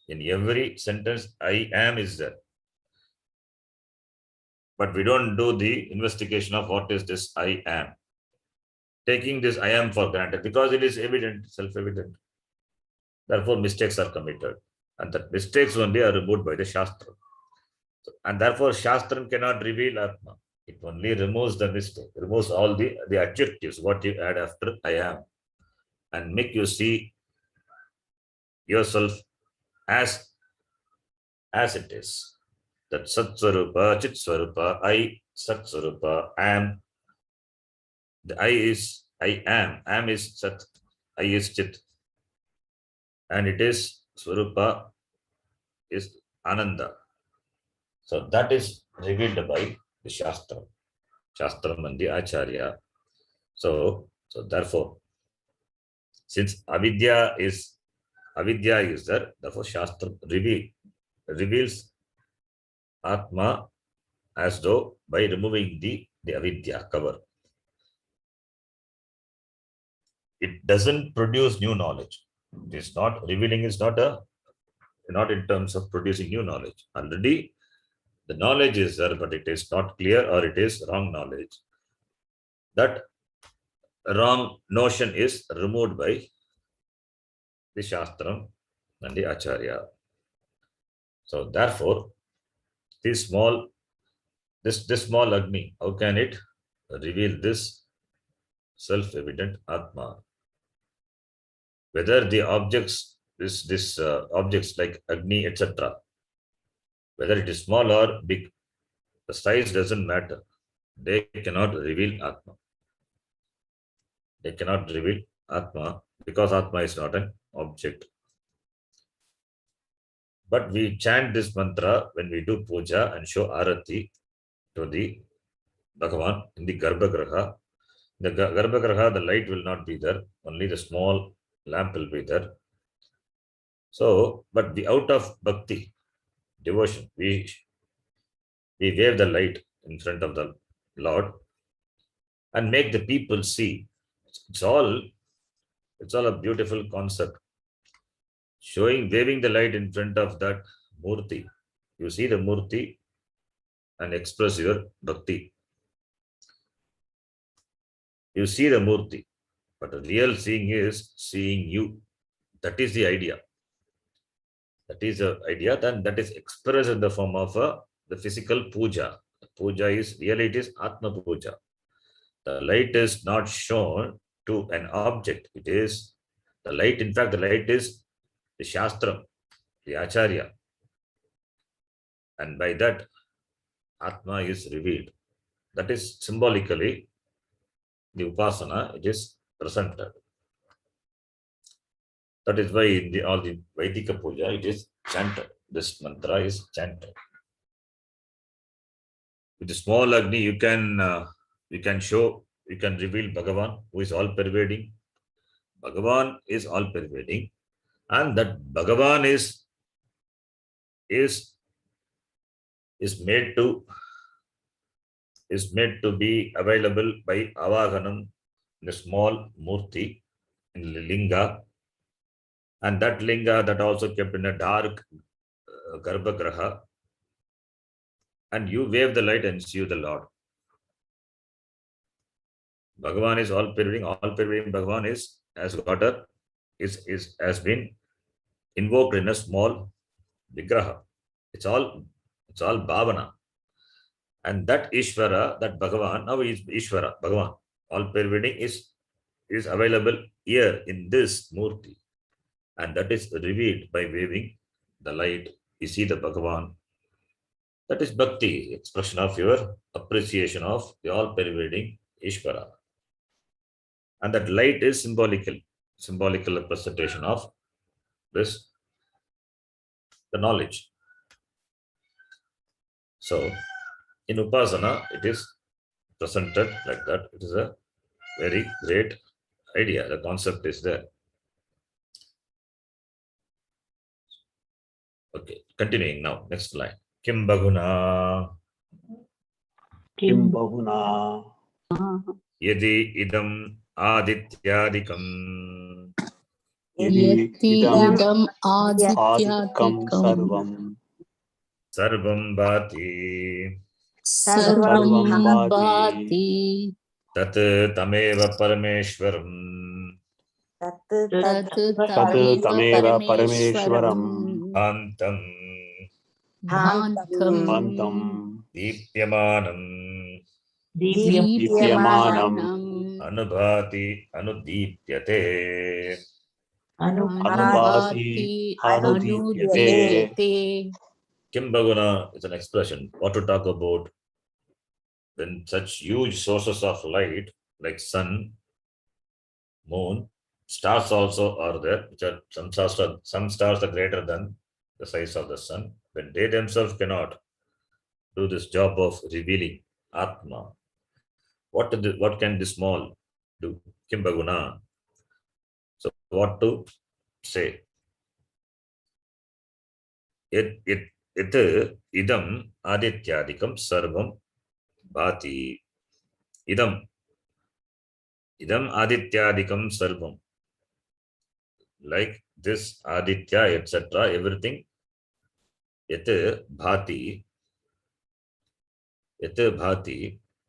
In every sentence, I am is there. But we don't do the investigation of what is this I am. Taking this I am for granted because it is evident, self-evident. Therefore, mistakes are committed. And that mistakes only are removed by the Shastra. And therefore, Shastram cannot reveal Atma. It only removes the mistake, removes all the adjectives, what you add after I am, and make you see yourself as it is. That Sat Swarupa, Chit Swarupa, I, Sat Swarupa, am, The I is I am. Am is Sat. I is Chit. And it is Swarupa is Ananda. So that is revealed by the Shastra. Shastram and the Acharya. So therefore, since avidya is there, therefore Shastra reveals Atma as though by removing the avidya cover. It doesn't produce new knowledge. It is not revealing, is not in terms of producing new knowledge. Already the knowledge is there, but it is not clear or it is wrong knowledge. That wrong notion is removed by the Shastram and the Acharya. So therefore, this small Agni, how can it reveal this self-evident Atma? Whether the objects, objects like Agni, etc., whether it is small or big, the size doesn't matter. They cannot reveal Atma. They cannot reveal Atma because Atma is not an object. But we chant this mantra when we do puja and show arati to the Bhagavan in the Garbhagraha. The Garbhagraha, the light will not be there, only the small lamp will be there. So, but the out of bhakti, devotion, we wave the light in front of the Lord and make the people see. It's all a beautiful concept. Waving the light in front of that Murti. You see the Murti and express your bhakti. You see the Murti, but the real seeing is seeing you. That is the idea. That is the idea. Then that is expressed in the form of the physical puja. The puja is really, it is Atma puja. The light is not shown to an object. It is the light. In fact, the light is the Shastra, the Acharya. And by that, Atma is revealed. That is symbolically the Upasana, it is presented. That is why in all the Vaidika puja, it is chanted. This mantra is chanted. With the small Agni, you can reveal Bhagavan, who is all pervading. Bhagavan is all pervading, and that Bhagavan is made to be available by Avaganam, the small Murti in the Linga, and that Linga that also kept in a dark Garbhagraha, and you wave the light and see the Lord. Bhagavan is all pervading Bhagavan has been invoked in a small Vigraha. It's all Bhavana. And that Ishvara, that Bhagavan, now is Ishvara, Bhagavan, all pervading is available here in this Murti. And that is revealed by waving the light. You see the Bhagavan. That is bhakti, expression of your appreciation of the all pervading Ishvara. And that light is symbolical representation of this, the knowledge. So in Upasana, it is presented like that. It is a very great idea. The concept is there. Okay, continuing now. Next line. Kim Bhaguna Kim Bahuna Yadi Idam Adityadikam Yadi idam Adikam adityatikam Sarvam Bhati sarvam bhati Tat Tameva Parameshwaram tat Tameva Parameshwaram Antam Antam Deepyamanam Dipyamanam Anubhati Anudipyate. Anubhati Anudipyate. Kim Bhaguna is an expression. What to talk about when such huge sources of light like sun, moon, stars also are there, which are some stars are greater than the size of the sun. When they themselves cannot do this job of revealing Atma, what can the small do? Kimbaguna. So what to say? It idam adityadikam sarvam bhati. Idam adityadikam sarvam. Like this aditya, etc. Everything. Yet bhati.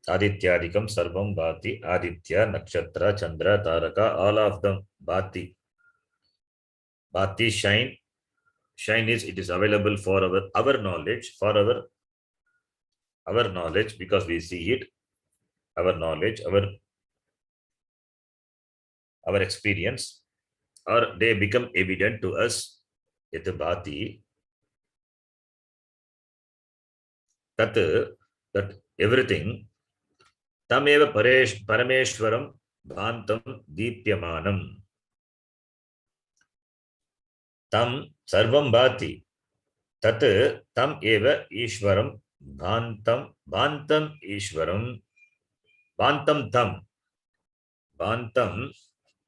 Adityadikam sarvam bhati. Aditya, nakshatra, chandra, taraka, all of them bhati. Bhati shine. Shine is, it is available for our knowledge, for our knowledge, because we see it, our knowledge, our experience, or they become evident to us. Yat bhati, that everything, tameva parameshwaram bhantam deepyamanam. Tam sarvam bhati. Tat tam eva ishwaram bhantam ishwaram bhantam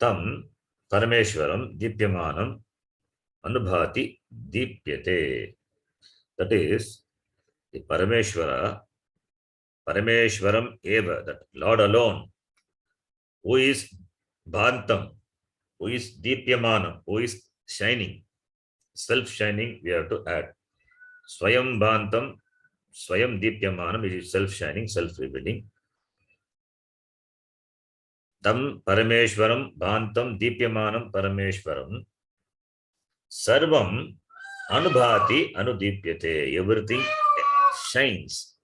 tam parameshwaram deepyamanam anubhati deepyate. That is the Parameshwaram eva, that Lord alone, who is bhantam, who is deepyamanam, who is shining, self-shining, we have to add. Swayam bhantam, swayam deepyamanam, it is self-shining, self-revealing. Tam parameshwaram bhantam deepyamanam parameshwaram sarvam anubhati anudipyate. Everything shines.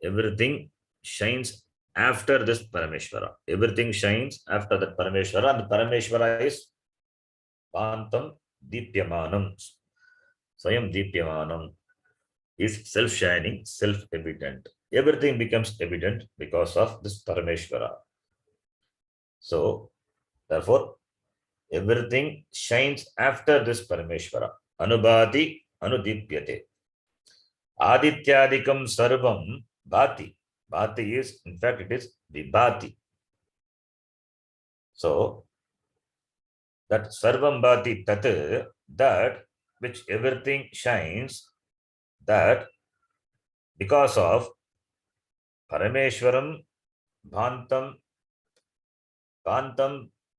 Everything shines after this Parameshwara. Everything shines after that Parameshwara, and the Parameshwara is Bhantam Deepyamanam. Swayam Deepyamanam is self-shining, self-evident. Everything becomes evident because of this Parameshwara. So, therefore, everything shines after this Parameshwara. Anubhati Anudipyate. Adityadikam Sarvam Bhati. Bhati is, in fact, it is Vibhati. So, that Sarvam Bhati Tat, that which everything shines, that because of Parameshwaram Bhantam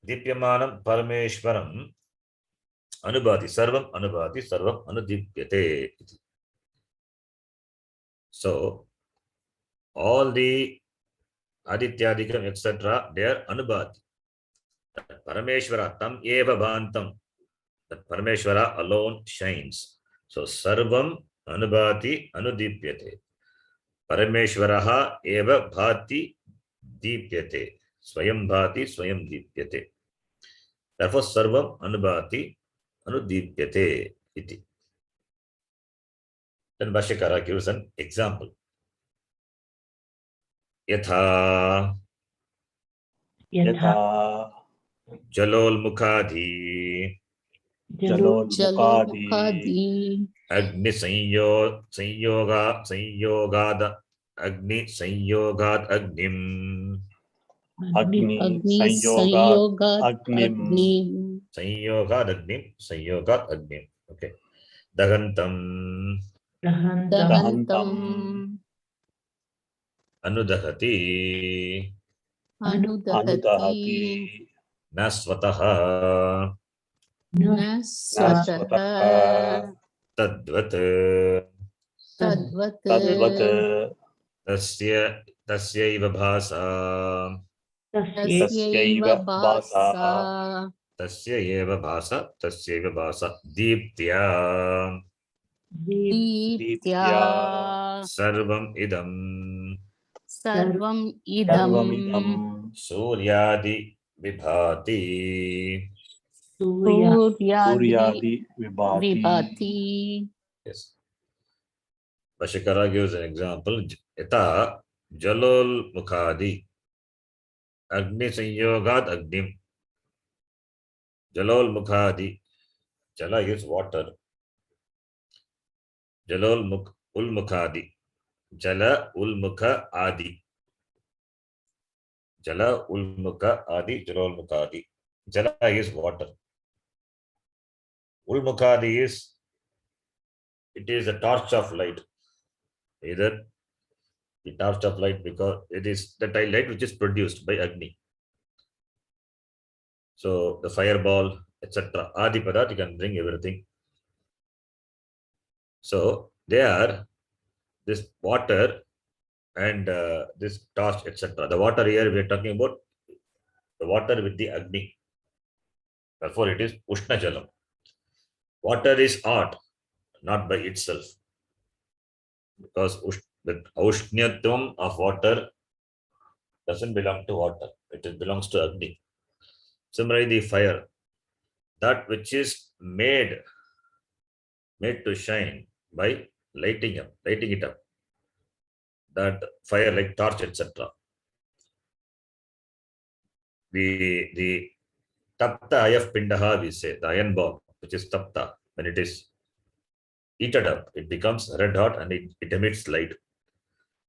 Dipyamanam Parameshwaram Anubhati, Sarvam Anudipyate. So, all the Adityadikam, etc., they are Anubhati. Parameshwara, Tam Eva Bhantam, that Parameshwara alone shines. So, Sarvam Anubhati Anudipyate. Parameshwaraha Eva Bhati Dipyate. Swayam Bhati Swayam Dipyate. Therefore, Sarvam Anubhati Anudipyate. Iti. Then Bhashyakara gives an example. Yatha यथा Jalolmukhadhi जलोन्मुखादि Agni Sanyogad Agnim अग्नि संयोगात् अग्निम् Okay. Dagantam दहन्तम् Anudahati अनुदहति Nasvataha न स्वतः Tadvat तद्वत् Tasyaiva bhasa तस्यैव भासा Tasyaiva bhasa Deeptya दीप्त्या Sarvam idam सर्वमिदं Suryadi vibhati. सूर्यादि विभाति Yes. Bhashyakara gives an example. Yata Jalol Mukhadi. Agni Sanyogat Agnim. Jalol Mukhadi. Jala is water. Jalol Ulmukhadi. Jala Ulmukha Adi. Jala Ulmukha Adi. Jalol Mukhadi. Jala is water. Ulmukhadi is, it is a torch of light. Either the torch of light, because it is the light which is produced by Agni. So the fireball, etc. Adi Padat, you can bring everything. So they are this water and this torch, etc. The water here we are talking about the water with the Agni. Therefore, it is Ushna Jalam. Water is hot, not by itself. Because the Aushnyatvam of water doesn't belong to water. It belongs to Agni. Similarly, the fire, that which is made to shine by lighting it up. That fire like torch, etc. The tapta ayaf pindaha, we say, the iron bomb, which is tapta, when it is heated up, it becomes red hot and it emits light.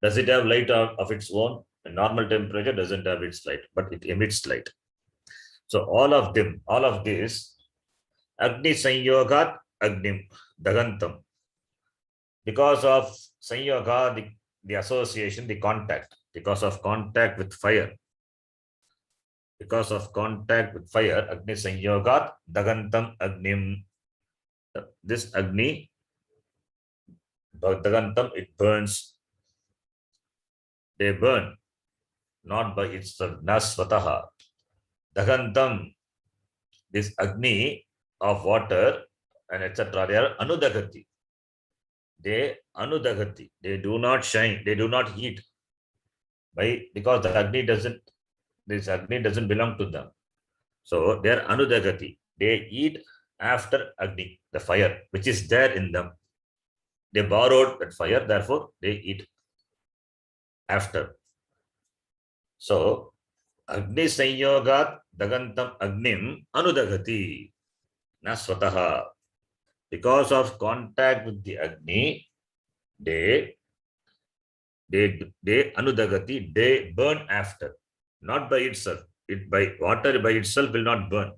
Does it have light of its own? A normal temperature doesn't have its light, but it emits light. So all of this, Agni Sanyogat Agnim Dagantam. Because of Sanyoga, the association, the contact, because of contact with fire. Because of contact with fire, Agni Sanyogat Dagantam Agnim. This Agni, Dagantam, it burns. They burn, not by itself, Nasvataha. Dagantam, this Agni of water and etc. They are Anudagati. They Anudagati. They do not shine, they do not heat. Because this Agni doesn't belong to them. So they are Anudagati. They eat after Agni, the fire, which is there in them. They borrowed that fire, therefore they eat after. So Agni Sanyogat Dagantam Agnim Anudagati Nasvataha. Because of contact with the Agni, they Anudagati, they burn after, not by itself. Water by itself will not burn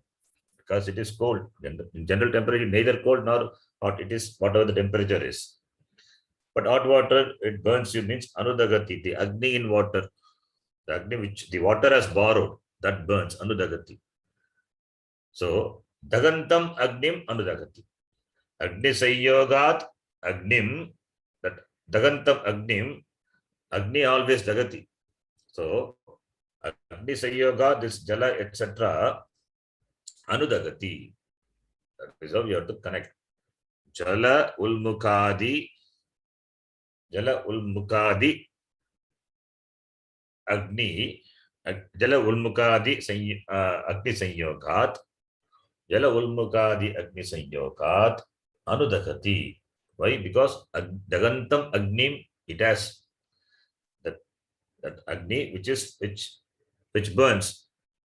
because it is cold. In general temperature, neither cold nor hot. It is whatever the temperature is. But hot water, it burns you, means Anudagati, the Agni in water. The Agni which the water has borrowed, that burns, Anudagati. So, Dagantam Agnim Anudagati. Agni Sanyogat Agnim, that Dagantam Agnim, Agni always Dagati. So, Agni Sanyoga, this Jala, etc. Anudagati. That is how you have to connect. Jala Ulmukadi Agni, Jala Ulmukadi Agni Sanyogat, Jala Ulmukadi Agni Sanyogat Anudagati. Why? Because Dagantam Agnim, it has that Agni which burns.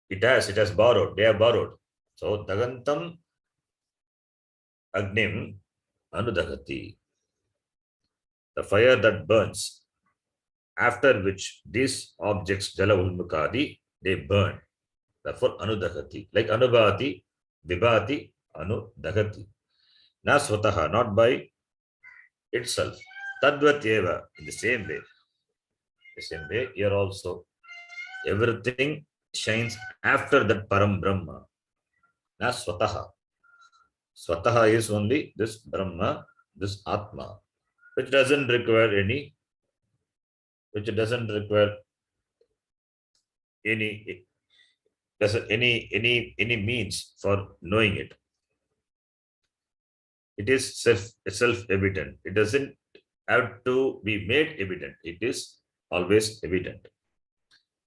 It has borrowed. They have borrowed. So Dagantam Agnim Anudagati. The fire that burns, after which these objects, Jala Ulmukadi, they burn. Therefore, Anudagati. Like Anubhati, Vibhati, Anudagati. Nasvataha, not by itself. Tadvat eva, in the same way. The same way, here also, everything shines after that Param Brahma. Nasvataha. Swataha is only this Brahma, this Atma, which doesn't require any means for knowing it. It is self-evident. It doesn't have to be made evident. It is always evident.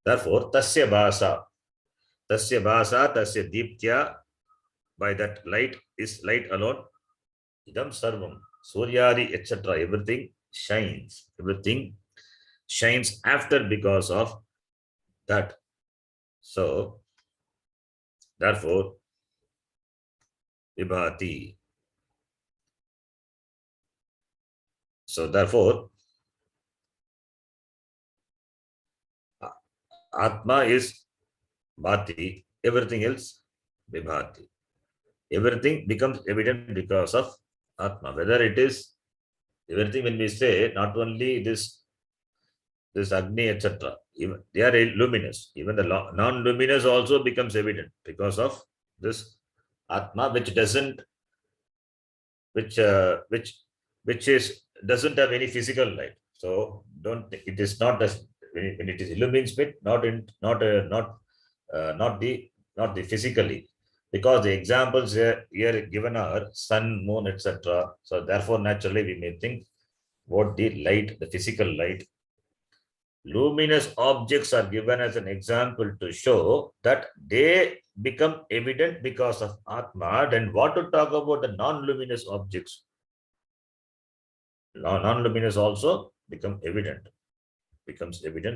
Therefore, tasya bhasa, tasya deeptya, by that light is light alone. Idam sarvam, suryadi, etc. Everything shines. Everything shines after because of that So, therefore, vibhati. So, therefore, Atma is bhati, everything else vibhati. Everything becomes evident because of Atma. Whether it is everything, when we say not only this Agni, etc., even they are luminous. Even the non-luminous also becomes evident because of this Atma, which doesn't, which is doesn't have any physical light. So don't. It is not as when it is illuminates it, not the physically, because the examples here given are sun, moon, etc. So therefore, naturally, we may think what the light, the physical light. Luminous objects are given as an example to show that they become evident because of Atma. Then what to talk about the non-luminous objects? Non-luminous also becomes evident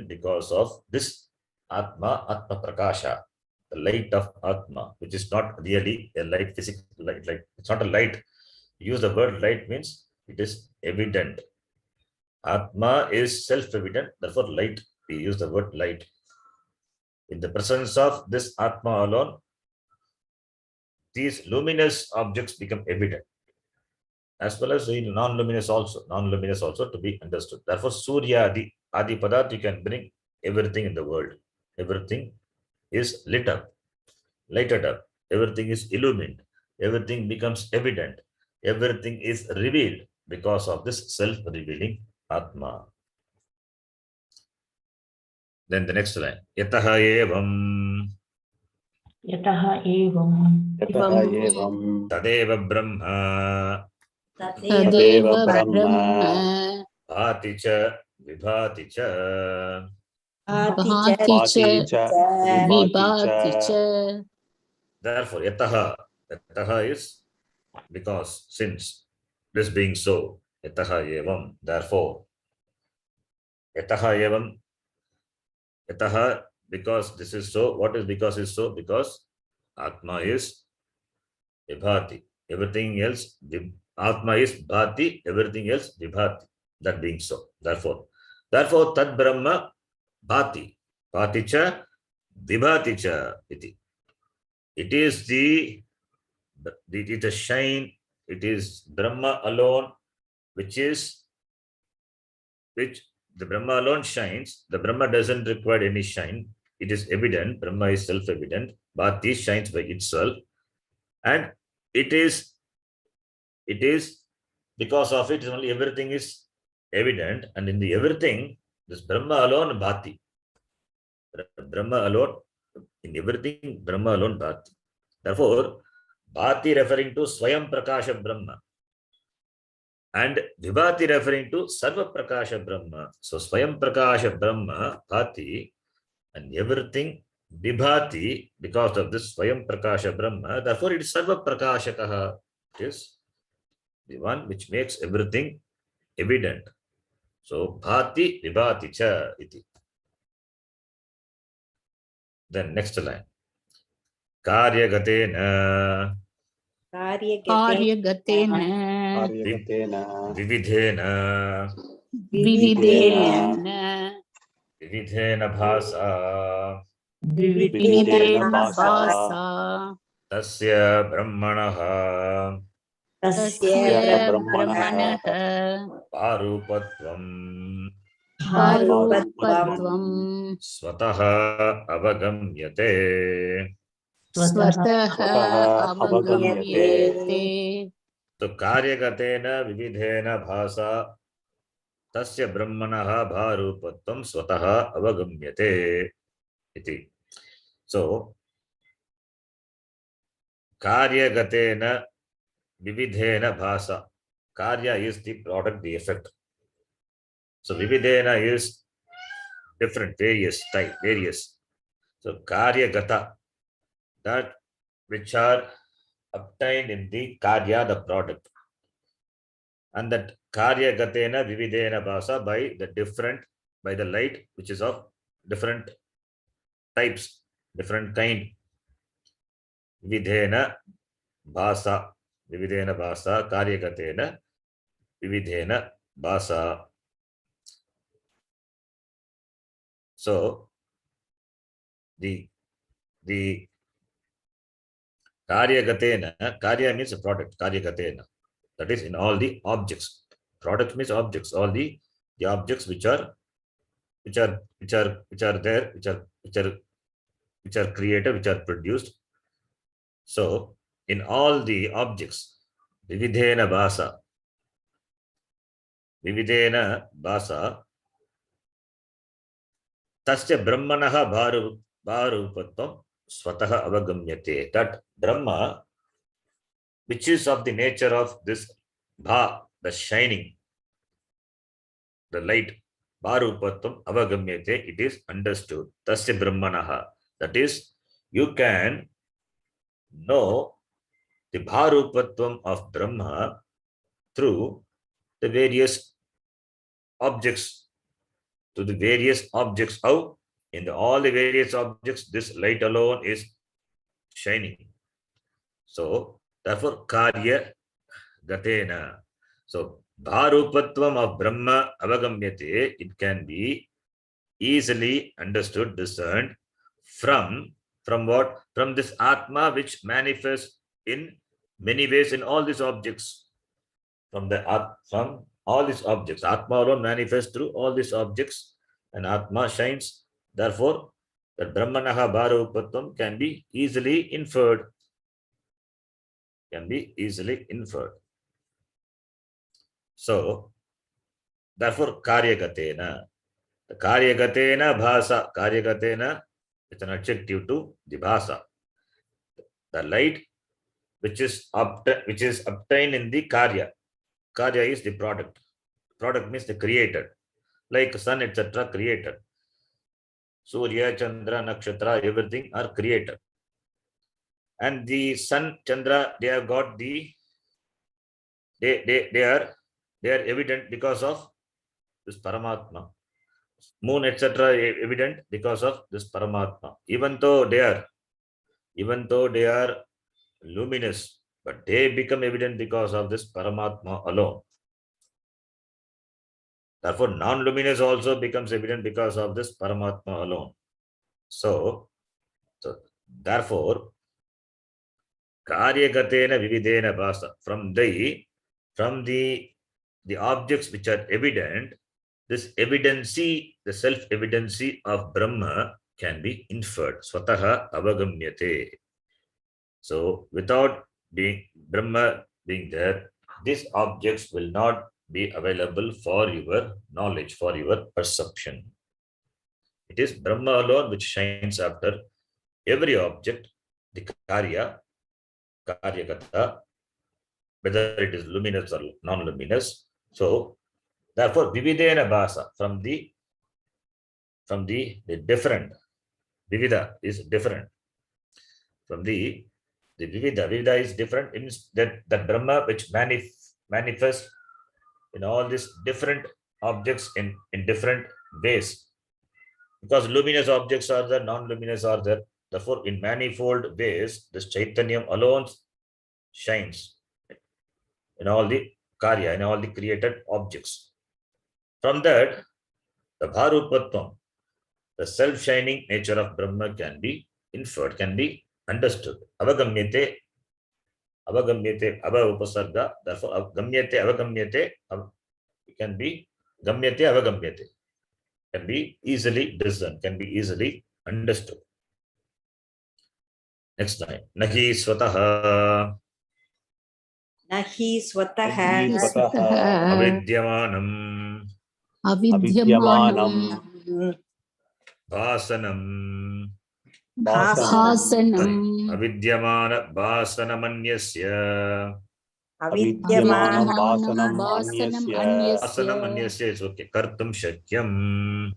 because of this Atma Prakasha, the light of Atma, which is not really a light, physical light. Like it's not a light. Use the word light means it is evident. Atma is self-evident, therefore light. We use the word light. In the presence of this Atma alone, these luminous objects become evident, as well as the non-luminous also to be understood. Therefore, Surya Adi Padat, you can bring everything in the world. Everything is lit up, lighted up. Everything is illumined. Everything becomes evident. Everything is revealed because of this self-revealing Atma. Then the next line. Yataha evam Yataha evam. tadeva brahma Tadeva Brahma bhati cha vibhati cha. Bhati cha Vibhati cha. Therefore, yataha is because, since, this being so, yataha evam, therefore, yataha evam, yataha, because this is so. What is because is so? Because Atma is vibhati. Everything else, Atma is bhati, everything else vibhati. That being so. Therefore, tad brahma bhati. Bhati cha vibhati cha iti. It is the shine. It is Brahma alone, which the Brahma alone shines. The Brahma doesn't require any shine. It is evident. Brahma is self-evident. Bhati shines by itself, and it is because of it only everything is evident, and in the everything, this Brahma alone bhati. Brahma alone, in everything, Brahma alone bhati. Therefore, bhati referring to Swayam Prakasha Brahma, and vibhati referring to Sarva Prakasha Brahma. So Swayam Prakasha Brahma bhati, and everything vibhati because of this Swayam Prakasha Brahma. Therefore, it is Sarva Prakashakaha. It is the one which makes everything evident. So bhati vibhati cha iti. Then next line. Karyagatena Karyagatena vividhena Vividena vividhena bhasa Vividena Bhasa tasya brahmanaha Tasya Brahmanaha parupatvam Parupatvam swataha avagamyate. Swataha Avagamyate. So karyagatena vividhena bhasa tasya brahmanaha bharupatvam swataha avagamyate iti. So karyagatena vividhena bhasa. Karya is the product, the effect. So vividhena is different, various type, various. So karyagata, that which are obtained in the karya, the product. And that karyagatena vividhena bhasa, by the light which is of different types, different kind. Vividhena bhasa, vividhena bhasa, karyakatena, vividhena bhasa. So the karyakatena, karya means a product, karyakatena. That is in all the objects. Product means objects, all the objects which are there, which are created, which are produced. So in all the objects, vividhena bhasa, tasya brahmanaha bharupatvam swataha avagamyate. That Brahma, which is of the nature of this bha, the shining, the light, bharupatvam avagamyate, it is understood. Tasya brahmanaha, that is, you can know the bharupatvam of Brahma through the various objects, to the various objects. How? In all the various objects, this light alone is shining. So therefore karya gatena. So bharupatvam of Brahma avagamyate, it can be easily understood, discerned from what? From this Atma, which manifests in many ways in all these objects. From all these objects, Atma alone manifests through all these objects, and Atma shines. Therefore, that Brahmanaha bharupatvam can be easily inferred. So, therefore, karyagatena. The karyagatena bhasa. Karyagatena is an adjective to the bhasa. The light which is obtained in the karya. Karya is the product. Product means the created. Like sun, etc. created. Surya, Chandra, Nakshatra, everything are created. And the sun, Chandra, they have got the, they are evident because of this Paramatma. Moon, etc. evident because of this Paramatma. Even though they are luminous, but they become evident because of this Paramatma alone. Therefore, non-luminous also becomes evident because of this Paramatma alone. So therefore, karyagatena vividena bhasa, from the objects which are evident, this evidency, the self-evidency of Brahma can be inferred. Swataha avagamyate. So without Brahma being there, these objects will not be available for your knowledge, for your perception. It is Brahma alone which shines after every object, the karyagata, whether it is luminous or non-luminous. So therefore, vividena bhasa, from the different. Vivida is different. From the Vivida is different in that Brahma which manifests in all these different objects in different ways. Because luminous objects are there, non-luminous are there. Therefore, in manifold ways, this Chaitanyam alone shines in all the karya, in all the created objects. From that, the bharupatvam, the self-shining nature of Brahma can be inferred, can be understood. Avagamyate, ava upasarga. Therefore, gamyate, avagamyate, can be gamyate, avagamyate. Can be easily discerned, can be easily understood. Next line. Nahi swataha. Nahi swataha Avidyamanam. Bhasanam. Bhasanam. Avidyamana bhasanamanyasya. Avidyamana Bhasanam anyasya. Is okay. Kartum shakyam.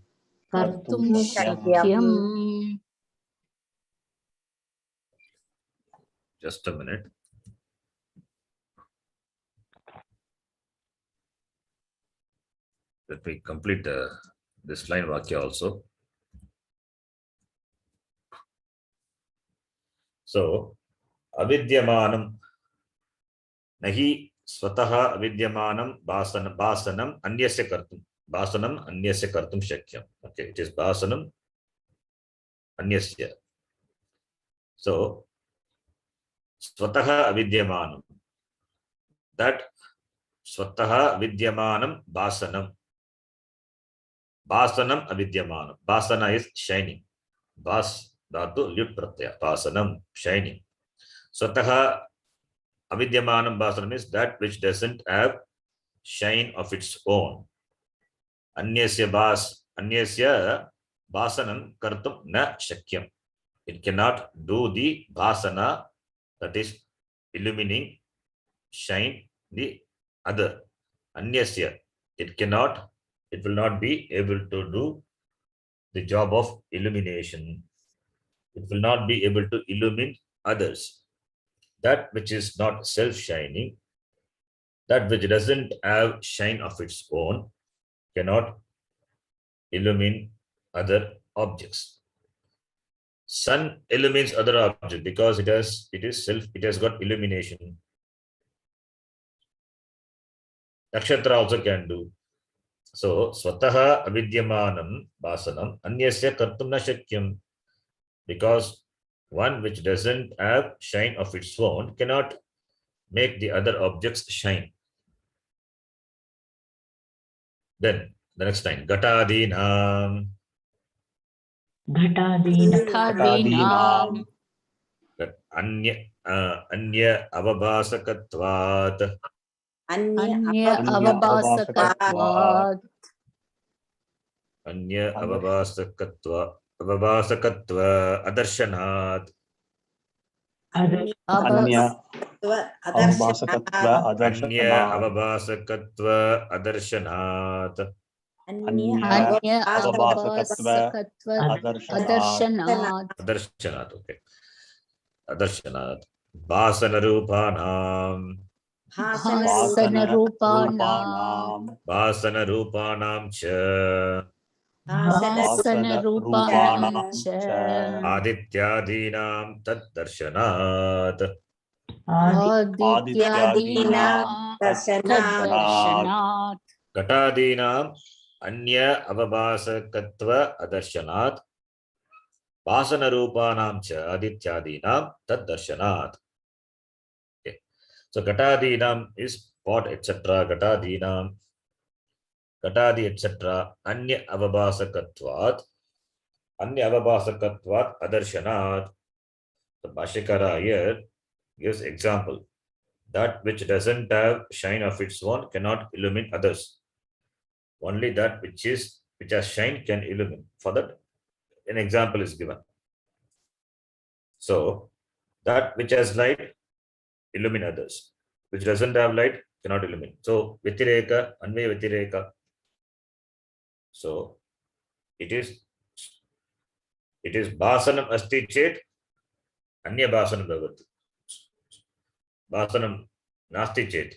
Kartum shakyam. Just a minute. Let me complete this line vakya also. So, avidyamanam nahi swataha avidyamanam basanam anyasya kartum. Basanam anyasya kartum shakyam. Okay, it is basanam anyasya. So, swataha avidyamanam. That swataha avidyamanam basanam. Basanam avidyamanam. Basana is shining. Bas dhatu lyut pratyaya. Basanam, shining. Swataha avidyamanam basanam is that which doesn't have shine of its own. Anyasya basanam kartum na shakyam. It cannot do the basana, that is illumining, shine the other. Anyasya, it will not be able to do the job of illumination. It will not be able to illumine others. That which is not self-shining, that which doesn't have shine of its own, cannot illumine other objects. Sun illumines other objects because it has got illumination. Nakshatra also can do. So, swataha avidyamanam basanam anyasya kartum na shakyam. Because one which doesn't have shine of its own cannot make the other objects shine. Then, the next line, gatadinam. Ghataadinam Anya avabhasakatvat. Anya avabhasakatvat. Anya avabhasakatva adarshanath. Anya Avabhasakatva Adarshanat. Adarshanat. Adarshanat, okay. Adarshanat. Basanarupanam. Basanarupanam cha. Adityadinam tad darshanat. Darshanat. Gatadinam anya avabhasakatva adarshanat. Vasanarupanam cha adityadinam tad darshanat. Okay. So Gatadinam is pot, etc. Gatadinam, Gatadi, etc. Anya avabhasakatvat. Anya avabhasakatvat adarshanat. The Bhashyakara here gives example. That which doesn't have shine of its own cannot illumine others. Only that which has shine can illumine. For that, an example is given. So, that which has light, illumine others. Which doesn't have light, cannot illumine. So, Vitireka, Anvaya Vitireka. So, it is Basanam Asti Chet, Anya Basanam Bhavati. Basanam Nasti Chet,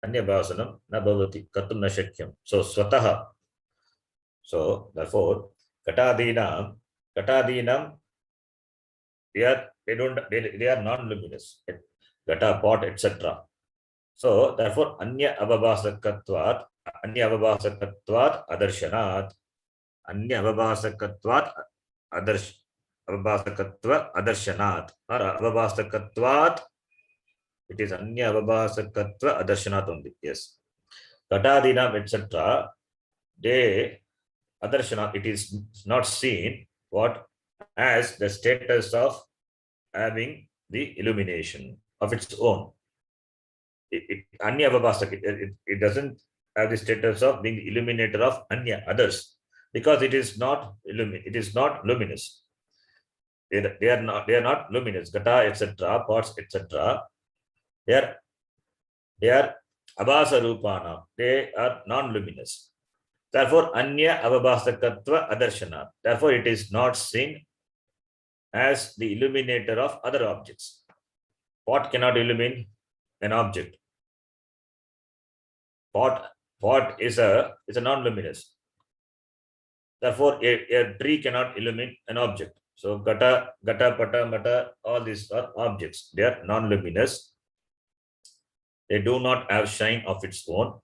Anya Basanam Na Bhavati, Kartum Na Shakyam. So, Swataha. So, therefore, Katadinam, they are non-luminous. Gata, pot, etc. So, therefore, Anya avabhasakatvat adarshanat. Anya avabhasakatvat adarshanat. Or avabhasakatvat, it is Anya avabhasakatva adarshanat only. Yes. Gatadinam, etc. They adarshanat, it is not seen what as the status of having the illumination of its own. Anya avabhasak, it doesn't have the status of being the illuminator of Anya, others, because it is not luminous. They are not luminous. Gata, etc., pots, etc. They are abhasa rupana. They are non-luminous. Therefore, Anya avabhasakatva adarshana. Therefore, it is not seen as the illuminator of other objects. Pot cannot illumine an object. Pot is a non-luminous. Therefore, a tree cannot illumine an object. So gata, pata, mata, all these are objects. They are non-luminous. They do not have shine of its own.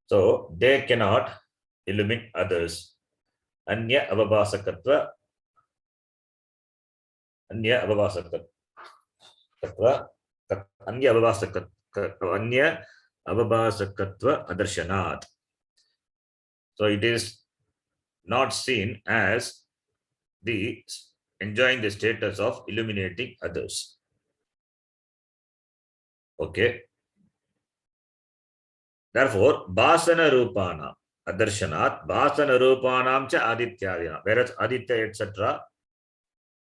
So they cannot illumine others. Anya avabhasakatva. Anya avabhasakatva. Anya avabhasakatva. Anya avabhasakatva adarshanath. So it is not seen as the enjoying the status of illuminating others. Okay. Therefore, Bhasana Rupana Adarshanat, Bhasana Rupanam cha Adityadina. Whereas Aditya, etc.,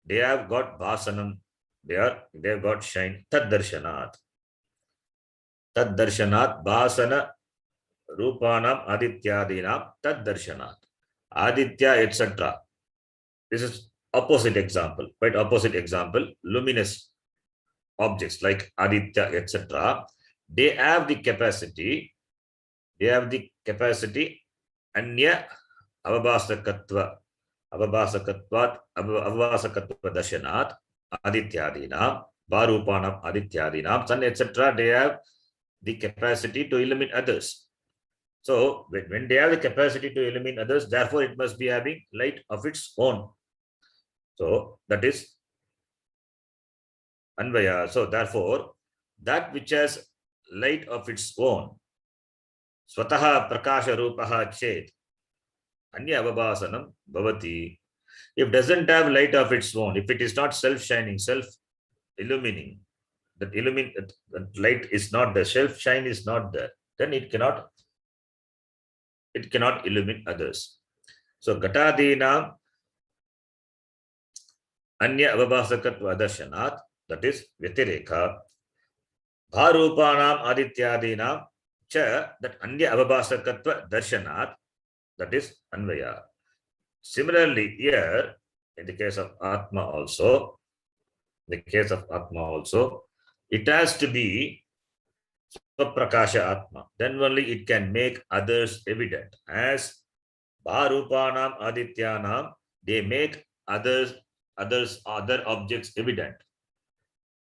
they have got Bhasanam, they have got shine. Tad Darshanat. Tad Darshanat, Bhasana Rupanam Adityadinam, Tad Darshanat. Aditya, etc. This is opposite example, quite opposite example. Luminous objects like Aditya, etc. They have the capacity. Anya avabhasakatva darshanat adityadinam, barupanam adityadinam, sun, etc. They have the capacity to illuminate others. So when they have the capacity to illuminate others, therefore it must be having light of its own. So that is anvaya. So therefore, that which has light of its own, swataha prakasha rupaha chet anya avabhasanam bhavati. If doesn't have light of its own, if it is not self-shining, self-illumining, that light is not there, self-shine is not there, then it cannot illuminate others. So gatadinam anya avabhasakatva darshanat, that is vyatireka. Bharupanam adityadinam cha, that anya avabhasakatva darshanat, that is anvaya. Similarly, here in the case of Atma also, it has to be Svaprakasha Atma. Then only it can make others evident. As Bharupanam Adityanam, they make other objects evident,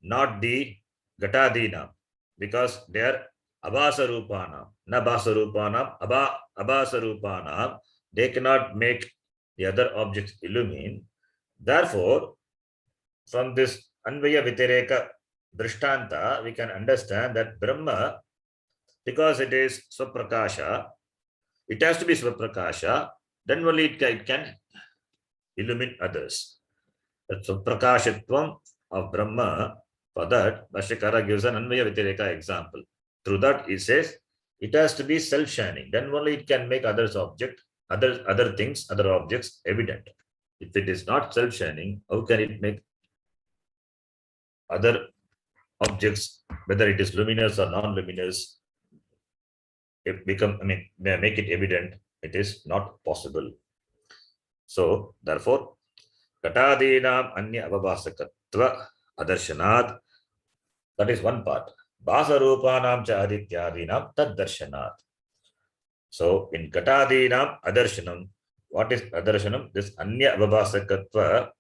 not the Gatadinam, because they are Abhasarupanam, na Basarupanam, Abhasarupanam, they cannot make the other objects illumine. Therefore, from this Anvaya Vitireka Drishtanta, we can understand that Brahma, because it is Svaprakasha, it has to be Svaprakasha, then only it can illuminate others. The Svaprakashatvam of Brahma, for that, Bhashyakara gives an Anvaya Vitireka example. Through that, he says, it has to be self-shining. Then only it can make other things, other objects evident. If it is not self-shining, how can it make other objects, whether it is luminous or non-luminous, make it evident? It is not possible. So, therefore, Katadinam anya avabhasakatva adarshanat, that is one part. Basarupanam cha adityadinam tad darshanat. So, in Katadinam adarshanam, what is adarshanam? This anya avabhasakatva,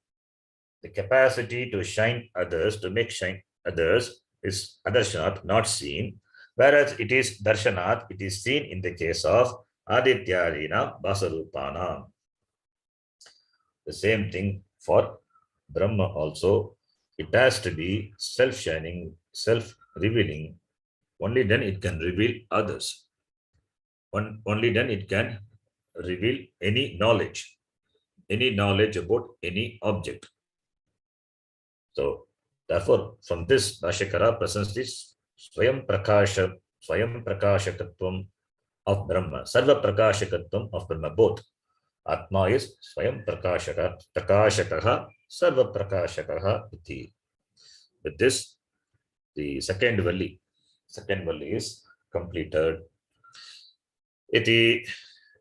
the capacity to shine others, to make shine others, is adarshanat, not seen. Whereas it is darshanat, it is seen in the case of adityadinam basarupanam. The same thing for Brahma also. It has to be self-shining, self-revealing. Only then it can reveal others. Only then it can reveal any knowledge about any object. So, therefore, from this, Bhashyakara presents this Swayam Prakashakatvam of Brahma, Sarva Prakashakatvam of Brahma, both. Atma is Swayam Prakashakaha, Sarva Prakashakaha iti. With this, the second valley is completed. Iti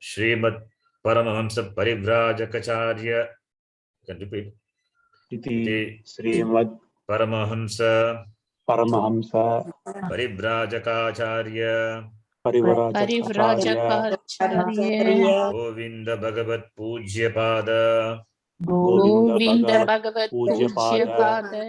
Srimad Paramahamsa Parivrajakacarya. Can repeat. Iti Srimad Paramahamsa Parivrajakacarya Parivrajakacarya Govinda Bhagavat Pujya Pada Govinda Bhagat Bhagavat Pujyapada Pujyapada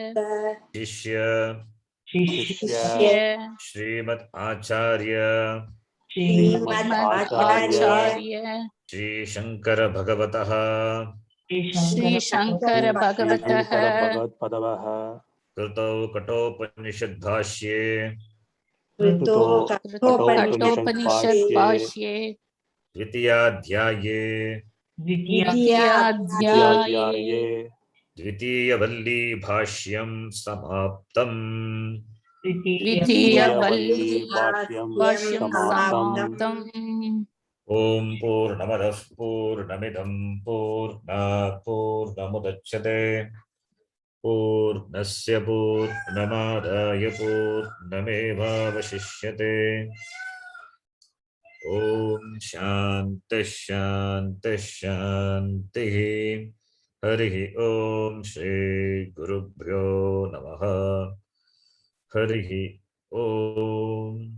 Shishya Shishya Shishya Srimad Acharya Srimad Srimad Acharya Acharya Shri Shankara Bhagavataha Shri Shankara Shri Shankara Bhagavataha Bhagat Padavaha Krutau Kathopanishad Bhashye Kruto Kathopanishad Kathopanishad Bhashye Bhashye Dvitiyadhyaye Vidyadhyaye Dhyadhyaye Dvitiyavalli Bhashyam Samaptam Dvitiya Valli Valli Bhashyam Bhashyam Samaptam Samaptam. Om Purnamadah Purnamidam Purnat Purnamudachyate Purnasya Purnamadaya Purnamevavashishyate Om Shanti Shanti Shanti Harihi Om Shri Gurubhyo Namaha Harihi Om